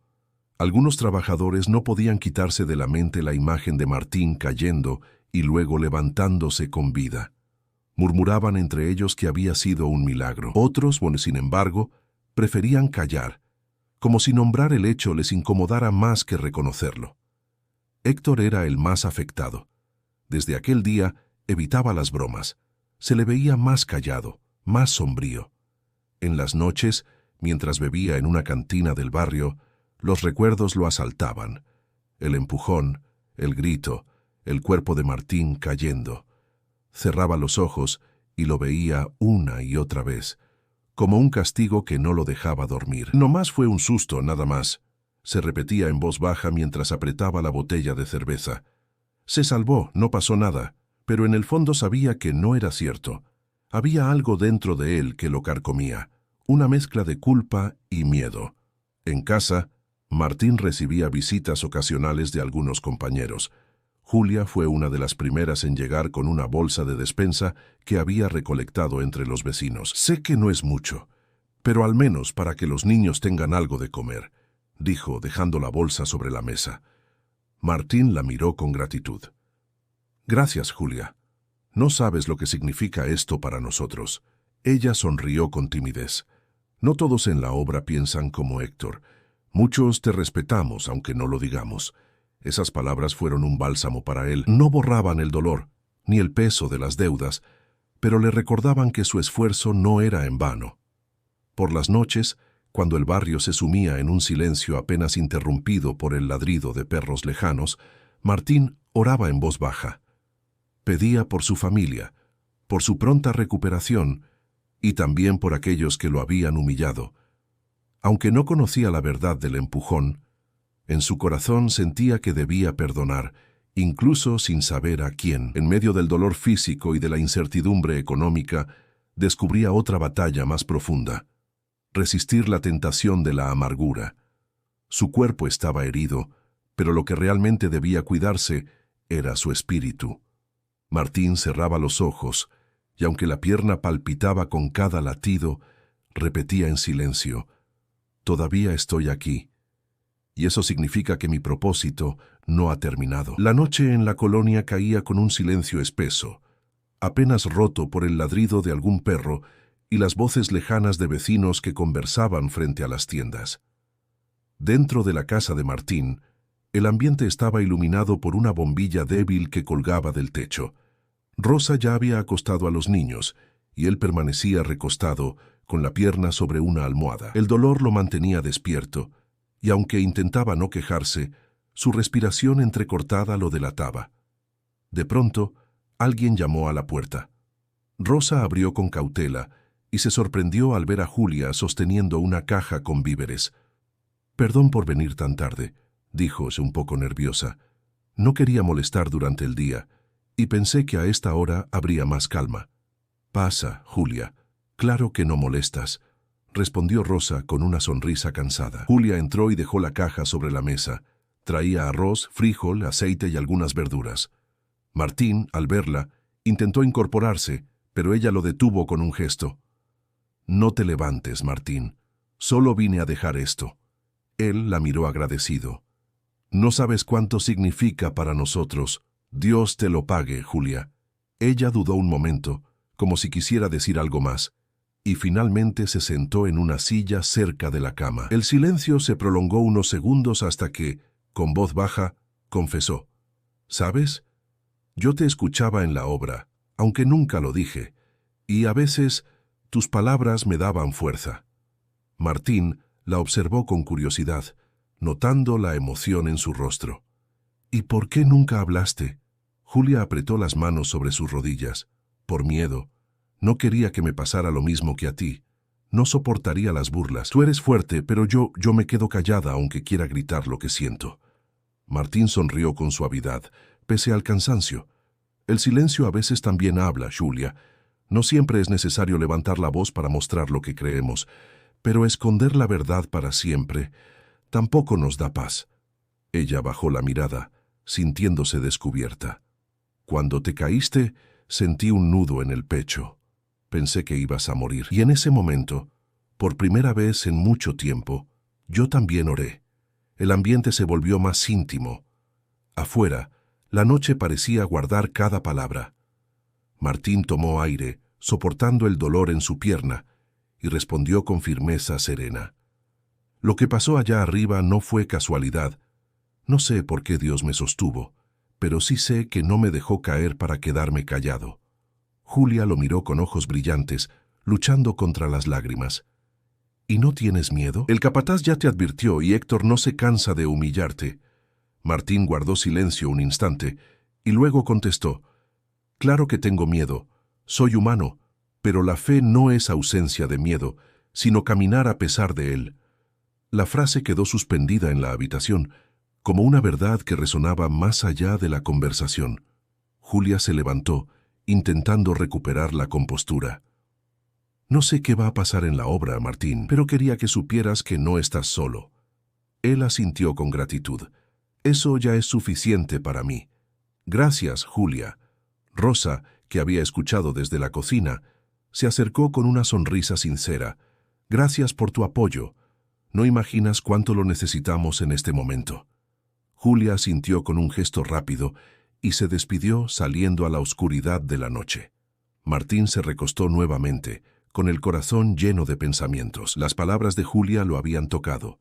Speaker 1: Algunos trabajadores no podían quitarse de la mente la imagen de Martín cayendo y luego levantándose con vida. Murmuraban entre ellos que había sido un milagro. Otros, sin embargo, preferían callar, como si nombrar el hecho les incomodara más que reconocerlo. Héctor era el más afectado. Desde aquel día evitaba las bromas. Se le veía más callado, más sombrío. En las noches, mientras bebía en una cantina del barrio, los recuerdos lo asaltaban. El empujón, el grito, el cuerpo de Martín cayendo. Cerraba los ojos y lo veía una y otra vez, como un castigo que no lo dejaba dormir. «No más fue un susto, nada más», se repetía en voz baja mientras apretaba la botella de cerveza. Se salvó, no pasó nada, pero en el fondo sabía que no era cierto. Había algo dentro de él que lo carcomía, una mezcla de culpa y miedo. En casa, Martín recibía visitas ocasionales de algunos compañeros. Julia fue una de las primeras en llegar con una bolsa de despensa que había recolectado entre los vecinos. «Sé que no es mucho, pero al menos para que los niños tengan algo de comer», dijo, dejando la bolsa sobre la mesa. Martín la miró con gratitud. «Gracias, Julia. No sabes lo que significa esto para nosotros». Ella sonrió con timidez. «No todos en la obra piensan como Héctor. Muchos te respetamos, aunque no lo digamos». Esas palabras fueron un bálsamo para él. No borraban el dolor, ni el peso de las deudas, pero le recordaban que su esfuerzo no era en vano. Por las noches, Cuando el barrio se sumía en un silencio apenas interrumpido por el ladrido de perros lejanos, Martín oraba en voz baja. Pedía por su familia, por su pronta recuperación y también por aquellos que lo habían humillado. Aunque no conocía la verdad del empujón, en su corazón sentía que debía perdonar, incluso sin saber a quién. En medio del dolor físico y de la incertidumbre económica, descubría otra batalla más profunda: resistir la tentación de la amargura. Su cuerpo estaba herido, pero lo que realmente debía cuidarse era su espíritu. Martín cerraba los ojos, y aunque la pierna palpitaba con cada latido, repetía en silencio: «Todavía estoy aquí, y eso significa que mi propósito no ha terminado». La noche en la colonia caía con un silencio espeso, apenas roto por el ladrido de algún perro y las voces lejanas de vecinos que conversaban frente a las tiendas. Dentro de la casa de Martín, el ambiente estaba iluminado por una bombilla débil que colgaba del techo. Rosa ya había acostado a los niños, y él permanecía recostado, con la pierna sobre una almohada. El dolor lo mantenía despierto, y aunque intentaba no quejarse, su respiración entrecortada lo delataba. De pronto, alguien llamó a la puerta. Rosa abrió con cautela, y se sorprendió al ver a Julia sosteniendo una caja con víveres. «Perdón por venir tan tarde», dijo un poco nerviosa. «No quería molestar durante el día, y pensé que a esta hora habría más calma». «Pasa, Julia. Claro que no molestas», respondió Rosa con una sonrisa cansada. Julia entró y dejó la caja sobre la mesa. Traía arroz, frijol, aceite y algunas verduras. Martín, al verla, intentó incorporarse, pero ella lo detuvo con un gesto. «No te levantes, Martín. Solo vine a dejar esto». Él la miró agradecido. «No sabes cuánto significa para nosotros. Dios te lo pague, Julia». Ella dudó un momento, como si quisiera decir algo más, y finalmente se sentó en una silla cerca de la cama. El silencio se prolongó unos segundos hasta que, con voz baja, confesó: «¿Sabes? Yo te escuchaba en la obra, aunque nunca lo dije, y a veces tus palabras me daban fuerza». Martín la observó con curiosidad, notando la emoción en su rostro. «¿Y por qué nunca hablaste?» Julia apretó las manos sobre sus rodillas. «Por miedo. No quería que me pasara lo mismo que a ti. No soportaría las burlas. Tú eres fuerte, pero yo me quedo callada aunque quiera gritar lo que siento». Martín sonrió con suavidad, pese al cansancio. «El silencio a veces también habla, Julia. No siempre es necesario levantar la voz para mostrar lo que creemos, pero esconder la verdad para siempre tampoco nos da paz». Ella bajó la mirada, sintiéndose descubierta. «Cuando te caíste, sentí un nudo en el pecho. Pensé que ibas a morir. Y en ese momento, por primera vez en mucho tiempo, yo también oré. El ambiente se volvió más íntimo. Afuera, la noche parecía guardar cada palabra». Martín tomó aire, soportando el dolor en su pierna, y respondió con firmeza serena: «Lo que pasó allá arriba no fue casualidad. No sé por qué Dios me sostuvo, pero sí sé que no me dejó caer para quedarme callado». Julia lo miró con ojos brillantes, luchando contra las lágrimas. «¿Y no tienes miedo? El capataz ya te advirtió y Héctor no se cansa de humillarte». Martín guardó silencio un instante y luego contestó: «Claro que tengo miedo. Soy humano, pero la fe no es ausencia de miedo, sino caminar a pesar de él». La frase quedó suspendida en la habitación, como una verdad que resonaba más allá de la conversación. Julia se levantó, intentando recuperar la compostura. «No sé qué va a pasar en la obra, Martín, pero quería que supieras que no estás solo». Él asintió con gratitud. «Eso ya es suficiente para mí». «Gracias, Julia». Rosa, que había escuchado desde la cocina, se acercó con una sonrisa sincera. «Gracias por tu apoyo. No imaginas cuánto lo necesitamos en este momento». Julia asintió con un gesto rápido y se despidió saliendo a la oscuridad de la noche. Martín se recostó nuevamente, con el corazón lleno de pensamientos. Las palabras de Julia lo habían tocado,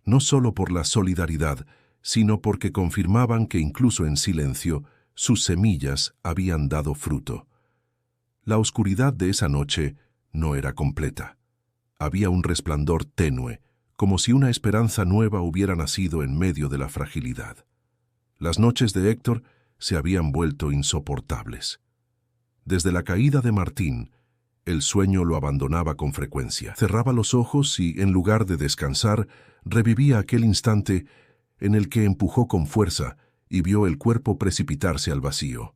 Speaker 1: no solo por la solidaridad, sino porque confirmaban que incluso en silencio sus semillas habían dado fruto. La oscuridad de esa noche no era completa. Había un resplandor tenue, como si una esperanza nueva hubiera nacido en medio de la fragilidad. Las noches de Héctor se habían vuelto insoportables. Desde la caída de Martín, el sueño lo abandonaba con frecuencia. Cerraba los ojos y, en lugar de descansar, revivía aquel instante en el que empujó con fuerza y vio el cuerpo precipitarse al vacío.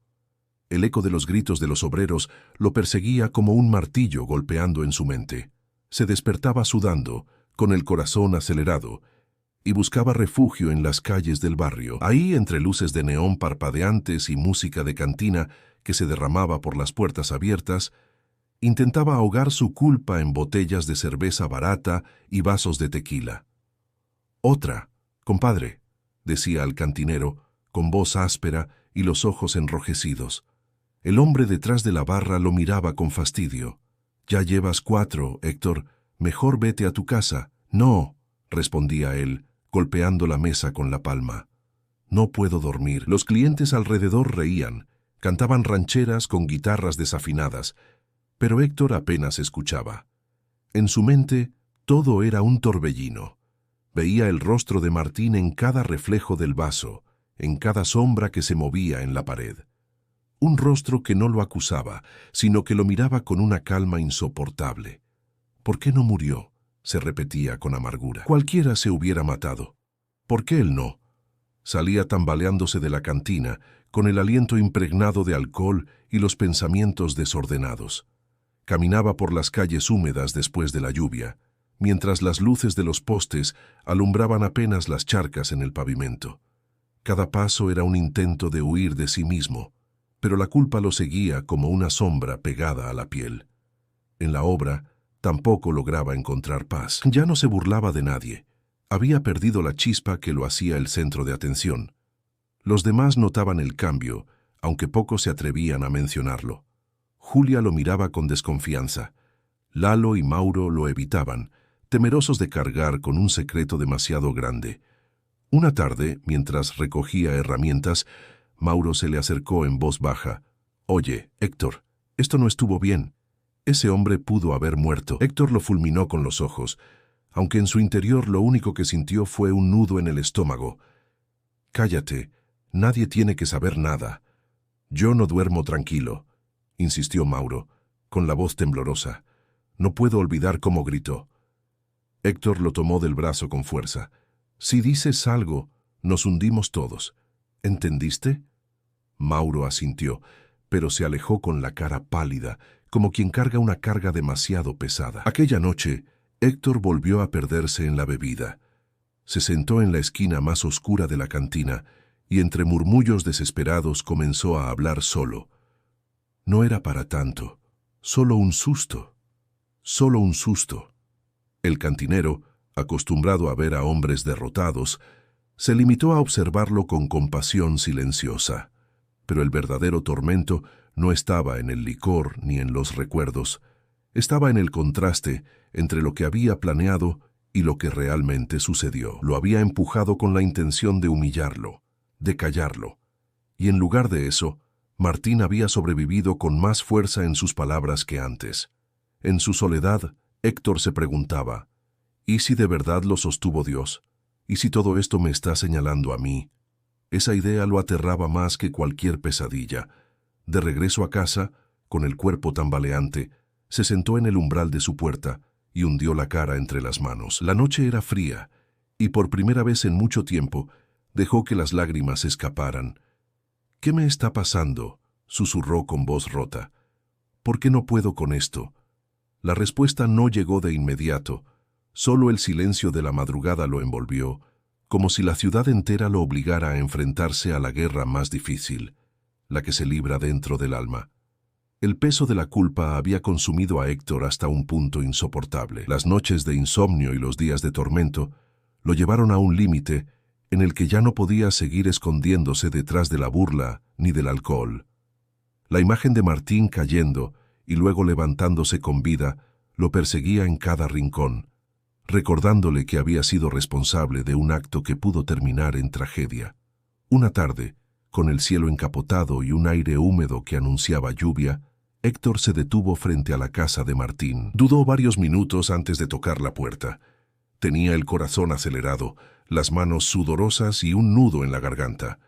Speaker 1: El eco de los gritos de los obreros lo perseguía como un martillo golpeando en su mente. Se despertaba sudando, con el corazón acelerado, y buscaba refugio en las calles del barrio. Ahí, entre luces de neón parpadeantes y música de cantina que se derramaba por las puertas abiertas, intentaba ahogar su culpa en botellas de cerveza barata y vasos de tequila. «Otra, compadre», decía al cantinero, con voz áspera y los ojos enrojecidos. El hombre detrás de la barra lo miraba con fastidio. «Ya llevas 4, Héctor. Mejor vete a tu casa». «No», respondía él, golpeando la mesa con la palma. «No puedo dormir». Los clientes alrededor reían, cantaban rancheras con guitarras desafinadas, pero Héctor apenas escuchaba. En su mente todo era un torbellino. Veía el rostro de Martín en cada reflejo del vaso, en cada sombra que se movía en la pared. Un rostro que no lo acusaba, sino que lo miraba con una calma insoportable. «¿Por qué no murió?», se repetía con amargura. «Cualquiera se hubiera matado. ¿Por qué él no?». Salía tambaleándose de la cantina, con el aliento impregnado de alcohol y los pensamientos desordenados. Caminaba por las calles húmedas después de la lluvia, mientras las luces de los postes alumbraban apenas las charcas en el pavimento. Cada paso era un intento de huir de sí mismo, pero la culpa lo seguía como una sombra pegada a la piel. En la obra tampoco lograba encontrar paz. Ya no se burlaba de nadie. Había perdido la chispa que lo hacía el centro de atención. Los demás notaban el cambio, aunque pocos se atrevían a mencionarlo. Julia lo miraba con desconfianza. Lalo y Mauro lo evitaban, temerosos de cargar con un secreto demasiado grande. Una tarde, mientras recogía herramientas, Mauro se le acercó en voz baja. «Oye, Héctor, esto no estuvo bien. Ese hombre pudo haber muerto». Héctor lo fulminó con los ojos, aunque en su interior lo único que sintió fue un nudo en el estómago. «Cállate, nadie tiene que saber nada». «Yo no duermo tranquilo», insistió Mauro, con la voz temblorosa. «No puedo olvidar cómo gritó». Héctor lo tomó del brazo con fuerza. «Si dices algo, nos hundimos todos. ¿Entendiste?». Mauro asintió, pero se alejó con la cara pálida, como quien carga una carga demasiado pesada. Aquella noche, Héctor volvió a perderse en la bebida. Se sentó en la esquina más oscura de la cantina y entre murmullos desesperados comenzó a hablar solo. No era para tanto, solo un susto, solo un susto. El cantinero, acostumbrado a ver a hombres derrotados, se limitó a observarlo con compasión silenciosa. Pero el verdadero tormento no estaba en el licor ni en los recuerdos, estaba en el contraste entre lo que había planeado y lo que realmente sucedió. Lo había empujado con la intención de humillarlo, de callarlo, y en lugar de eso, Martín había sobrevivido con más fuerza en sus palabras que antes. En su soledad, Héctor se preguntaba, ¿y si de verdad lo sostuvo Dios? ¿Y si todo esto me está señalando a mí? Esa idea lo aterraba más que cualquier pesadilla. De regreso a casa, con el cuerpo tambaleante, se sentó en el umbral de su puerta y hundió la cara entre las manos. La noche era fría, y por primera vez en mucho tiempo dejó que las lágrimas escaparan. «¿Qué me está pasando?», susurró con voz rota. «¿Por qué no puedo con esto?». La respuesta no llegó de inmediato. Solo el silencio de la madrugada lo envolvió, como si la ciudad entera lo obligara a enfrentarse a la guerra más difícil, la que se libra dentro del alma. El peso de la culpa había consumido a Héctor hasta un punto insoportable. Las noches de insomnio y los días de tormento lo llevaron a un límite en el que ya no podía seguir escondiéndose detrás de la burla ni del alcohol. La imagen de Martín cayendo y luego levantándose con vida lo perseguía en cada rincón, recordándole que había sido responsable de un acto que pudo terminar en tragedia. Una tarde, con el cielo encapotado y un aire húmedo que anunciaba lluvia, Héctor se detuvo frente a la casa de Martín. Dudó varios minutos antes de tocar la puerta. Tenía el corazón acelerado, las manos sudorosas y un nudo en la garganta.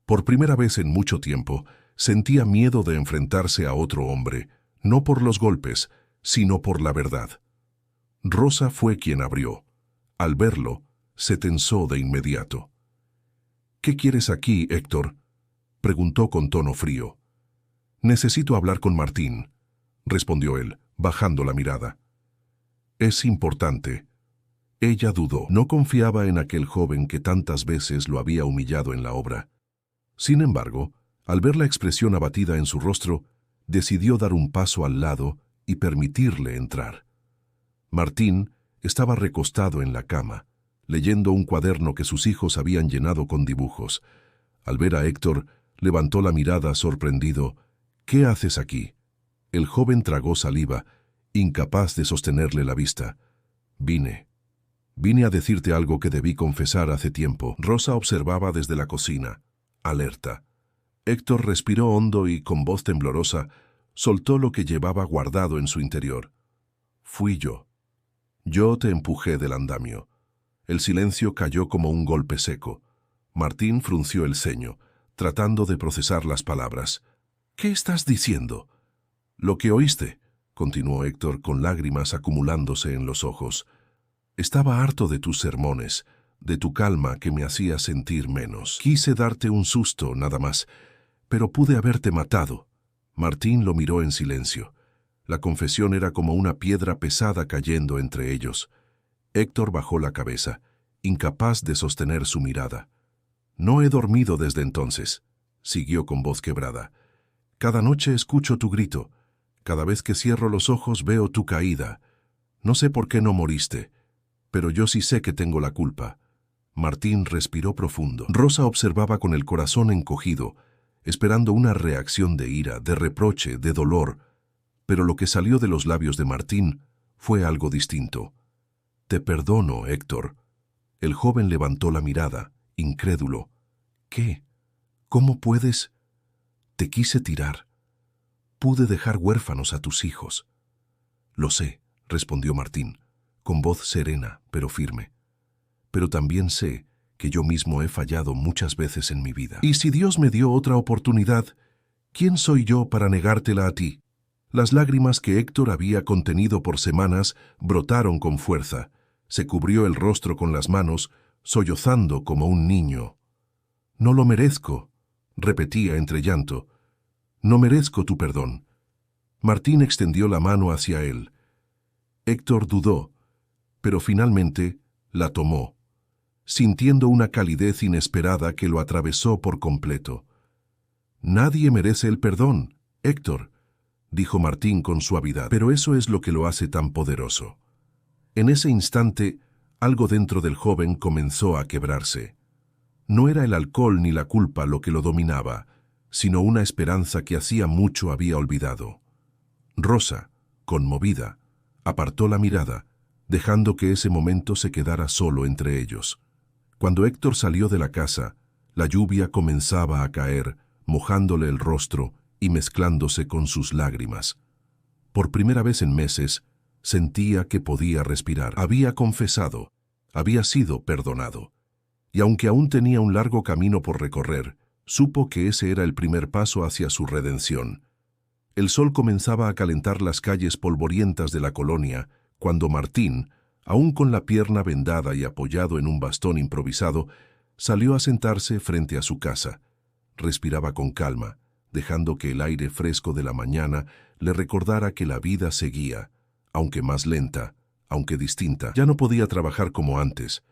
Speaker 1: Por primera vez en mucho tiempo, sentía miedo de enfrentarse a otro hombre, no por los golpes, sino por la verdad. Rosa fue quien abrió. Al verlo, se tensó de inmediato. «¿Qué quieres aquí, Héctor?», preguntó con tono frío. «Necesito hablar con Martín», respondió él, bajando la mirada. «Es importante». Ella dudó. No confiaba en aquel joven que tantas veces lo había humillado en la obra. Sin embargo, al ver la expresión abatida en su rostro, decidió dar un paso al lado y permitirle entrar. Martín estaba recostado en la cama, leyendo un cuaderno que sus hijos habían llenado con dibujos. Al ver a Héctor, levantó la mirada sorprendido. «¿Qué haces aquí?». El joven tragó saliva, incapaz de sostenerle la vista. Vine a decirte algo que debí confesar hace tiempo». Rosa observaba desde la cocina, alerta. Héctor respiró hondo y, con voz temblorosa, soltó lo que llevaba guardado en su interior. «Fui yo. Yo te empujé del andamio». El silencio cayó como un golpe seco. Martín frunció el ceño, tratando de procesar las palabras. «¿Qué estás diciendo?». «Lo que oíste», continuó Héctor con lágrimas acumulándose en los ojos. «Estaba harto de tus sermones, de tu calma que me hacía sentir menos. Quise darte un susto, nada más, pero pude haberte matado». Martín lo miró en silencio. La confesión era como una piedra pesada cayendo entre ellos. Héctor bajó la cabeza, incapaz de sostener su mirada. «No he dormido desde entonces», siguió con voz quebrada. «Cada noche escucho tu grito. Cada vez que cierro los ojos veo tu caída. No sé por qué no moriste, pero yo sí sé que tengo la culpa». Martín respiró profundo. Rosa observaba con el corazón encogido, esperando una reacción de ira, de reproche, de dolor, pero lo que salió de los labios de Martín fue algo distinto. «Te perdono, Héctor». El joven levantó la mirada, incrédulo. «¿Qué? ¿Cómo puedes?» «Te quise tirar. Pude dejar huérfanos a tus hijos». «Lo sé», respondió Martín, con voz serena pero firme. «Pero también sé que yo mismo he fallado muchas veces en mi vida. Y si Dios me dio otra oportunidad, ¿quién soy yo para negártela a ti?». Las lágrimas que Héctor había contenido por semanas brotaron con fuerza. Se cubrió el rostro con las manos, sollozando como un niño. «No lo merezco», repetía entre llanto. «No merezco tu perdón». Martín extendió la mano hacia él. Héctor dudó, pero finalmente la tomó, sintiendo una calidez inesperada que lo atravesó por completo. «Nadie merece el perdón, Héctor», dijo Martín con suavidad, «pero eso es lo que lo hace tan poderoso». En ese instante, algo dentro del joven comenzó a quebrarse. No era el alcohol ni la culpa lo que lo dominaba, sino una esperanza que hacía mucho había olvidado. Rosa, conmovida, apartó la mirada, dejando que ese momento se quedara solo entre ellos. Cuando Héctor salió de la casa, la lluvia comenzaba a caer, mojándole el rostro y mezclándose con sus lágrimas. Por primera vez en meses, sentía que podía respirar. Había confesado, había sido perdonado. Y aunque aún tenía un largo camino por recorrer, supo que ese era el primer paso hacia su redención. El sol comenzaba a calentar las calles polvorientas de la colonia, cuando Martín, aún con la pierna vendada y apoyado en un bastón improvisado, salió a sentarse frente a su casa. Respiraba con calma, dejando que el aire fresco de la mañana le recordara que la vida seguía, aunque más lenta, aunque distinta. Ya no podía trabajar como antes,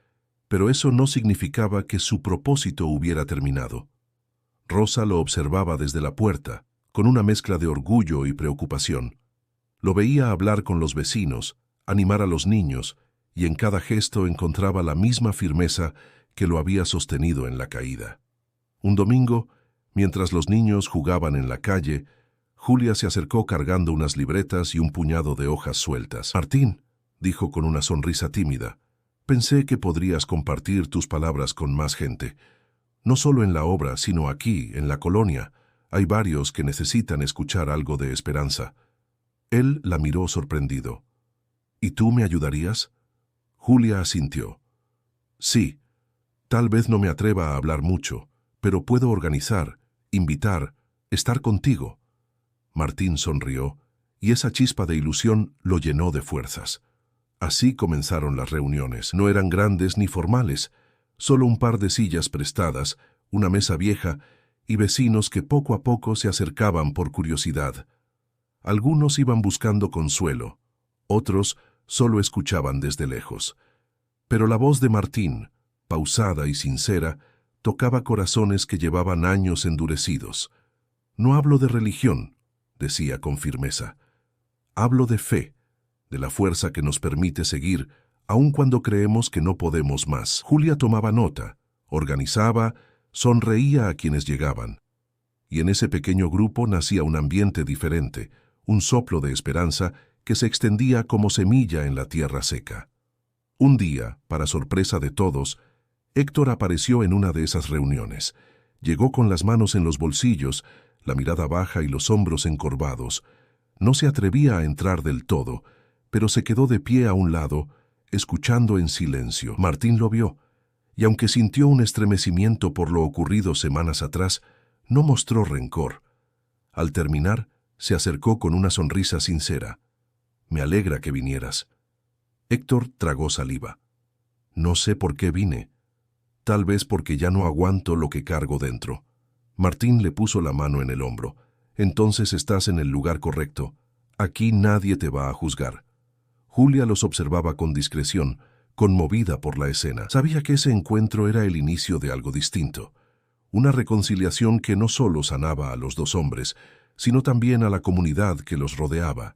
Speaker 1: pero eso no significaba que su propósito hubiera terminado. Rosa lo observaba desde la puerta, con una mezcla de orgullo y preocupación. Lo veía hablar con los vecinos, animar a los niños, y en cada gesto encontraba la misma firmeza que lo había sostenido en la caída. Un domingo, mientras los niños jugaban en la calle, Julia se acercó cargando unas libretas y un puñado de hojas sueltas. «Martín», dijo con una sonrisa tímida, «pensé que podrías compartir tus palabras con más gente, no solo en la obra, sino aquí, en la colonia. Hay varios que necesitan escuchar algo de esperanza. Él la miró sorprendido. ¿Y tú me ayudarías? Julia asintió. Sí, tal vez no me atreva a hablar mucho, pero puedo organizar, invitar, estar contigo. Martín sonrió, y esa chispa de ilusión lo llenó de fuerzas. Así comenzaron las reuniones. No eran grandes ni formales, solo un par de sillas prestadas, una mesa vieja y vecinos que poco a poco se acercaban por curiosidad. Algunos iban buscando consuelo, otros solo escuchaban desde lejos. Pero la voz de Martín, pausada y sincera, tocaba corazones que llevaban años endurecidos. No hablo de religión, decía con firmeza. Hablo de fe, de la fuerza que nos permite seguir, aun cuando creemos que no podemos más. Julia tomaba nota, organizaba, sonreía a quienes llegaban. Y en ese pequeño grupo nacía un ambiente diferente, un soplo de esperanza que se extendía como semilla en la tierra seca. Un día, para sorpresa de todos, Héctor apareció en una de esas reuniones. Llegó con las manos en los bolsillos, la mirada baja y los hombros encorvados. No se atrevía a entrar del todo, pero se quedó de pie a un lado, escuchando en silencio. Martín lo vio, y aunque sintió un estremecimiento por lo ocurrido semanas atrás, no mostró rencor. Al terminar, se acercó con una sonrisa sincera. «Me alegra que vinieras». Héctor tragó saliva. «No sé por qué vine. Tal vez porque ya no aguanto lo que cargo dentro». Martín le puso la mano en el hombro. «Entonces estás en el lugar correcto. Aquí nadie te va a juzgar». Julia los observaba con discreción, conmovida por la escena. Sabía que ese encuentro era el inicio de algo distinto. Una reconciliación que no solo sanaba a los dos hombres, sino también a la comunidad que los rodeaba.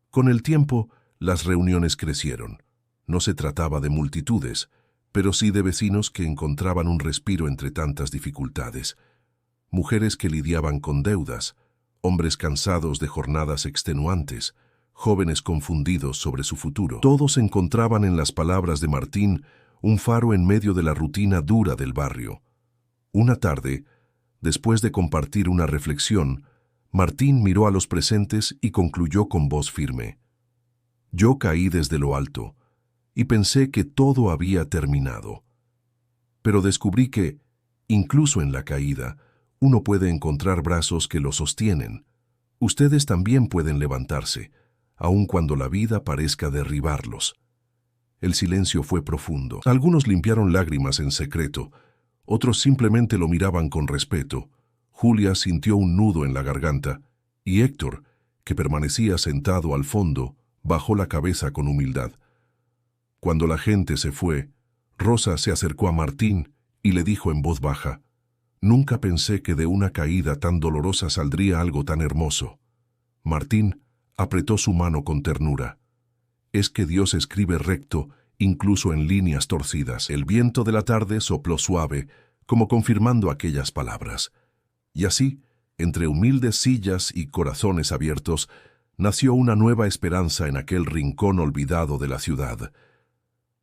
Speaker 1: Con el tiempo, las reuniones crecieron. No se trataba de multitudes, pero sí de vecinos que encontraban un respiro entre tantas dificultades. Mujeres que lidiaban con deudas, hombres cansados de jornadas extenuantes, jóvenes confundidos sobre su futuro. Todos encontraban en las palabras de Martín un faro en medio de la rutina dura del barrio. Una tarde, después de compartir una reflexión, Martín miró a los presentes y concluyó con voz firme. «Yo caí desde lo alto y pensé que todo había terminado. Pero descubrí que, incluso en la caída, uno puede encontrar brazos que lo sostienen. Ustedes también pueden levantarse, aun cuando la vida parezca derribarlos». El silencio fue profundo. Algunos limpiaron lágrimas en secreto, otros simplemente lo miraban con respeto. Julia sintió un nudo en la garganta, y Héctor, que permanecía sentado al fondo, bajó la cabeza con humildad. Cuando la gente se fue, Rosa se acercó a Martín y le dijo en voz baja: «Nunca pensé que de una caída tan dolorosa saldría algo tan hermoso». Martín apretó su mano con ternura. «Es que Dios escribe recto, incluso en líneas torcidas». El viento de la tarde sopló suave, como confirmando aquellas palabras. Y así, entre humildes sillas y corazones abiertos, nació una nueva esperanza en aquel rincón olvidado de la ciudad.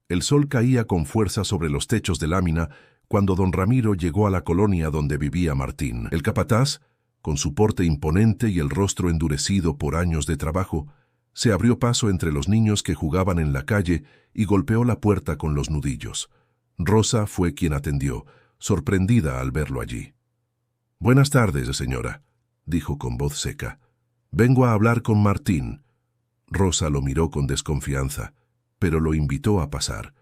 Speaker 1: El sol caía con fuerza sobre los techos de lámina cuando don Ramiro llegó a la colonia donde vivía Martín. El capataz, con su porte imponente y el rostro endurecido por años de trabajo, se abrió paso entre los niños que jugaban en la calle y golpeó la puerta con los nudillos. Rosa fue quien atendió, sorprendida al verlo allí. «Buenas tardes, señora», dijo con voz seca. «Vengo a hablar con Martín». Rosa lo miró con desconfianza, pero lo invitó a pasar.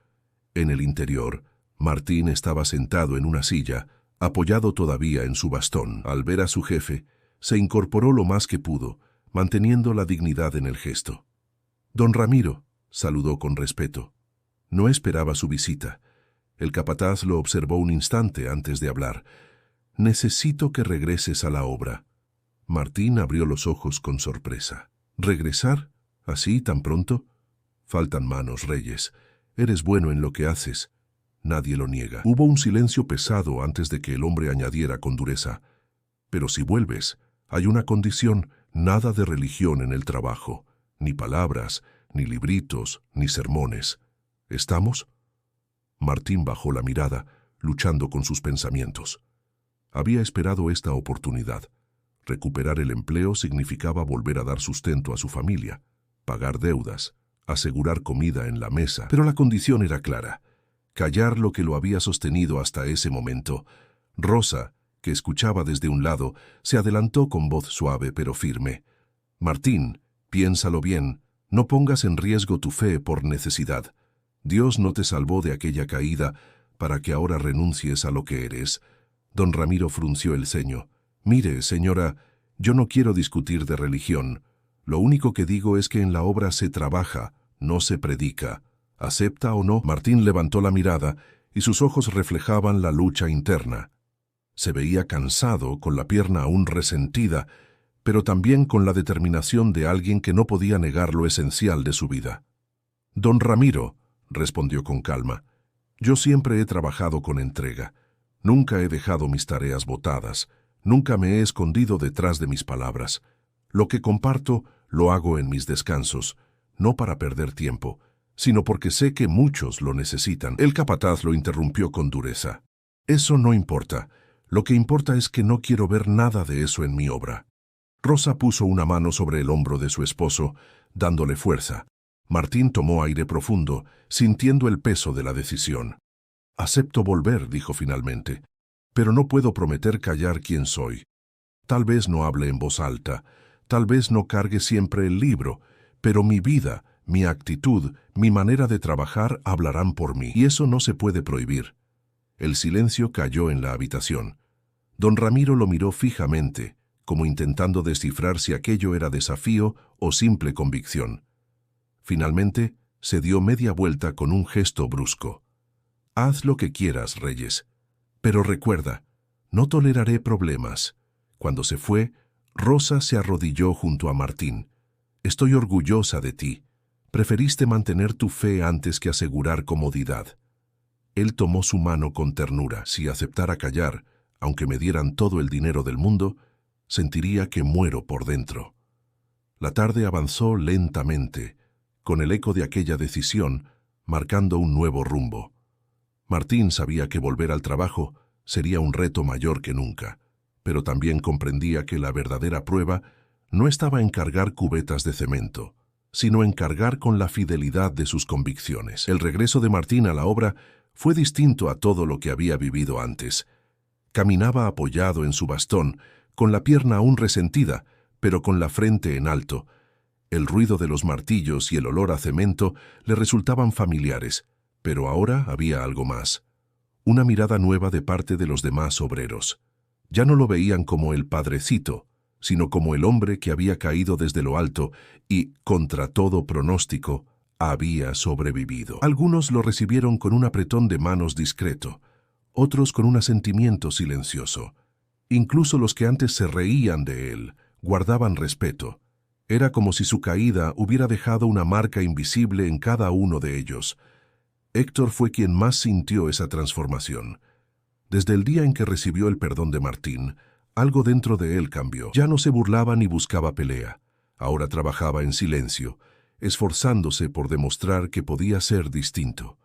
Speaker 1: En el interior, Martín estaba sentado en una silla, apoyado todavía en su bastón. Al ver a su jefe, se incorporó lo más que pudo, manteniendo la dignidad en el gesto. «Don Ramiro», saludó con respeto. No esperaba su visita. El capataz lo observó un instante antes de hablar. «Necesito que regreses a la obra». Martín abrió los ojos con sorpresa. «¿Regresar? ¿Así, tan pronto?» «Faltan manos, Reyes. Eres bueno en lo que haces». Nadie lo niega. Hubo un silencio pesado antes de que el hombre añadiera con dureza: «Pero si vuelves, hay una condición: nada de religión en el trabajo, ni palabras, ni libritos, ni sermones. ¿Estamos?» Martín bajó la mirada, luchando con sus pensamientos. Había esperado esta oportunidad. Recuperar el empleo significaba volver a dar sustento a su familia, pagar deudas, asegurar comida en la mesa. Pero la condición era clara: callar lo que lo había sostenido hasta ese momento. Rosa, que escuchaba desde un lado, se adelantó con voz suave pero firme. «Martín, piénsalo bien, no pongas en riesgo tu fe por necesidad. Dios no te salvó de aquella caída para que ahora renuncies a lo que eres». Don Ramiro frunció el ceño. «Mire, señora, yo no quiero discutir de religión. Lo único que digo es que en la obra se trabaja, no se predica. ¿Acepta o no?». Martín levantó la mirada y sus ojos reflejaban la lucha interna. Se veía cansado, con la pierna aún resentida, pero también con la determinación de alguien que no podía negar lo esencial de su vida. «Don Ramiro», respondió con calma, «yo siempre he trabajado con entrega. Nunca he dejado mis tareas botadas. Nunca me he escondido detrás de mis palabras. Lo que comparto lo hago en mis descansos, no para perder tiempo, sino porque sé que muchos lo necesitan». El capataz lo interrumpió con dureza. «Eso no importa. Lo que importa es que no quiero ver nada de eso en mi obra». Rosa puso una mano sobre el hombro de su esposo, dándole fuerza. Martín tomó aire profundo, sintiendo el peso de la decisión. «Acepto volver», dijo finalmente, «pero no puedo prometer callar quién soy. Tal vez no hable en voz alta, tal vez no cargue siempre el libro, pero mi vida, mi actitud, mi manera de trabajar hablarán por mí, y eso no se puede prohibir». El silencio cayó en la habitación. Don Ramiro lo miró fijamente, como intentando descifrar si aquello era desafío o simple convicción. Finalmente, se dio media vuelta con un gesto brusco. «Haz lo que quieras, Reyes. Pero recuerda, no toleraré problemas». Cuando se fue, Rosa se arrodilló junto a Martín. «Estoy orgullosa de ti. Preferiste mantener tu fe antes que asegurar comodidad». Él tomó su mano con ternura. Si aceptara callar, aunque me dieran todo el dinero del mundo, sentiría que muero por dentro. La tarde avanzó lentamente, con el eco de aquella decisión, marcando un nuevo rumbo. Martín sabía que volver al trabajo sería un reto mayor que nunca, pero también comprendía que la verdadera prueba no estaba en cargar cubetas de cemento, sino en cargar con la fidelidad de sus convicciones. El regreso de Martín a la obra fue distinto a todo lo que había vivido antes. Caminaba apoyado en su bastón, con la pierna aún resentida, pero con la frente en alto. El ruido de los martillos y el olor a cemento le resultaban familiares, pero ahora había algo más. Una mirada nueva de parte de los demás obreros. Ya no lo veían como el padrecito, sino como el hombre que había caído desde lo alto y, contra todo pronóstico, había sobrevivido. Algunos lo recibieron con un apretón de manos discreto, otros con un asentimiento silencioso. Incluso los que antes se reían de él guardaban respeto. Era como si su caída hubiera dejado una marca invisible en cada uno de ellos. Héctor fue quien más sintió esa transformación. Desde el día en que recibió el perdón de Martín, algo dentro de él cambió. Ya no se burlaba ni buscaba pelea. Ahora trabajaba en silencio, esforzándose por demostrar que podía ser distinto.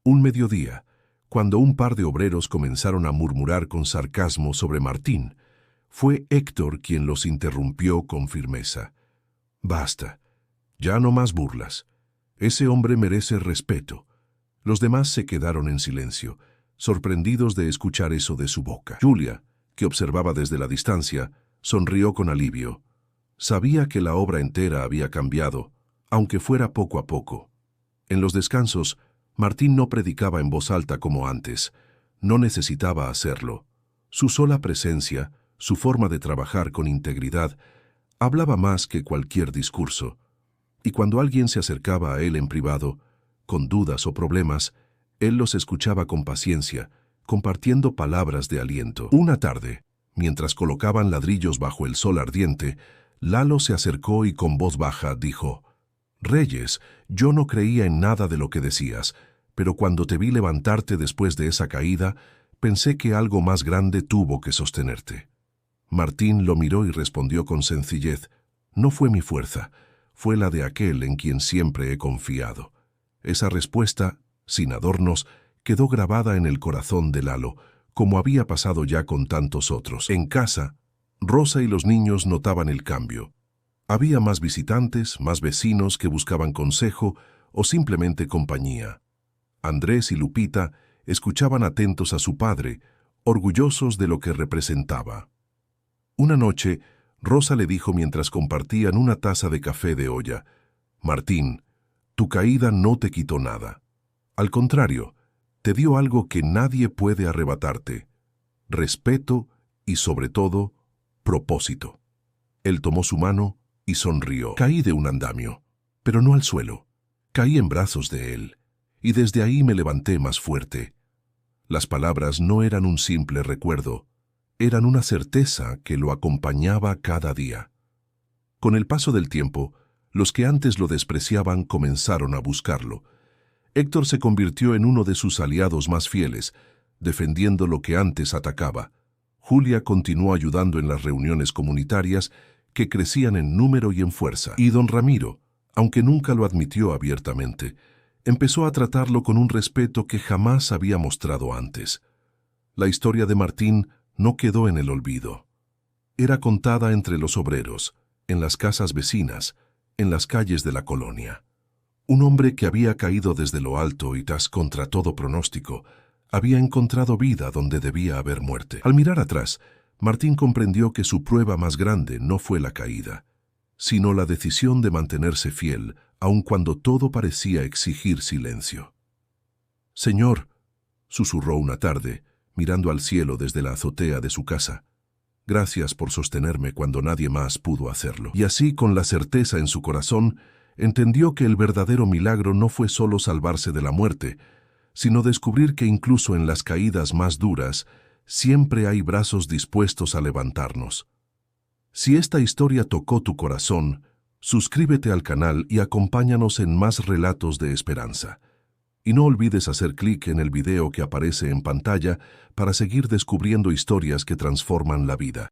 Speaker 1: Un mediodía, cuando un par de obreros comenzaron a murmurar con sarcasmo sobre Martín, fue Héctor quien los interrumpió con firmeza. «Basta. Ya no más burlas. Ese hombre merece respeto». Los demás se quedaron en silencio, sorprendidos de escuchar eso de su boca. Julia, que observaba desde la distancia, sonrió con alivio. Sabía que la obra entera había cambiado, aunque fuera poco a poco. En los descansos, Martín no predicaba en voz alta como antes. No necesitaba hacerlo. Su sola presencia, su forma de trabajar con integridad, hablaba más que cualquier discurso. Y cuando alguien se acercaba a él en privado, con dudas o problemas, él los escuchaba con paciencia, compartiendo palabras de aliento. Una tarde, mientras colocaban ladrillos bajo el sol ardiente, Lalo se acercó y con voz baja dijo: «Reyes, yo no creía en nada de lo que decías, pero cuando te vi levantarte después de esa caída, pensé que algo más grande tuvo que sostenerte». Martín lo miró y respondió con sencillez: «No fue mi fuerza, fue la de aquel en quien siempre he confiado». Esa respuesta, sin adornos, quedó grabada en el corazón de Lalo, como había pasado ya con tantos otros. En casa, Rosa y los niños notaban el cambio. Había más visitantes, más vecinos que buscaban consejo o simplemente compañía. Andrés y Lupita escuchaban atentos a su padre, orgullosos de lo que representaba. Una noche, Rosa le dijo mientras compartían una taza de café de olla: «Martín, tu caída no te quitó nada. Al contrario, te dio algo que nadie puede arrebatarte: respeto y, sobre todo, propósito». Él tomó su mano y sonrió. Caí de un andamio, pero no al suelo. Caí en brazos de él, y desde ahí me levanté más fuerte. Las palabras no eran un simple recuerdo, eran una certeza que lo acompañaba cada día. Con el paso del tiempo, los que antes lo despreciaban comenzaron a buscarlo. Héctor se convirtió en uno de sus aliados más fieles, defendiendo lo que antes atacaba. Julia continuó ayudando en las reuniones comunitarias, que crecían en número y en fuerza. Y don Ramiro, aunque nunca lo admitió abiertamente, empezó a tratarlo con un respeto que jamás había mostrado antes. La historia de Martín no quedó en el olvido. Era contada entre los obreros, en las casas vecinas, en las calles de la colonia. Un hombre que había caído desde lo alto y contra todo pronóstico, había encontrado vida donde debía haber muerte. Al mirar atrás, Martín comprendió que su prueba más grande no fue la caída, sino la decisión de mantenerse fiel, aun cuando todo parecía exigir silencio. «Señor», susurró una tarde, mirando al cielo desde la azotea de su casa, «gracias por sostenerme cuando nadie más pudo hacerlo». Y así, con la certeza en su corazón, entendió que el verdadero milagro no fue solo salvarse de la muerte, sino descubrir que incluso en las caídas más duras, siempre hay brazos dispuestos a levantarnos. Si esta historia tocó tu corazón, suscríbete al canal y acompáñanos en más relatos de esperanza. Y no olvides hacer clic en el video que aparece en pantalla para seguir descubriendo historias que transforman la vida.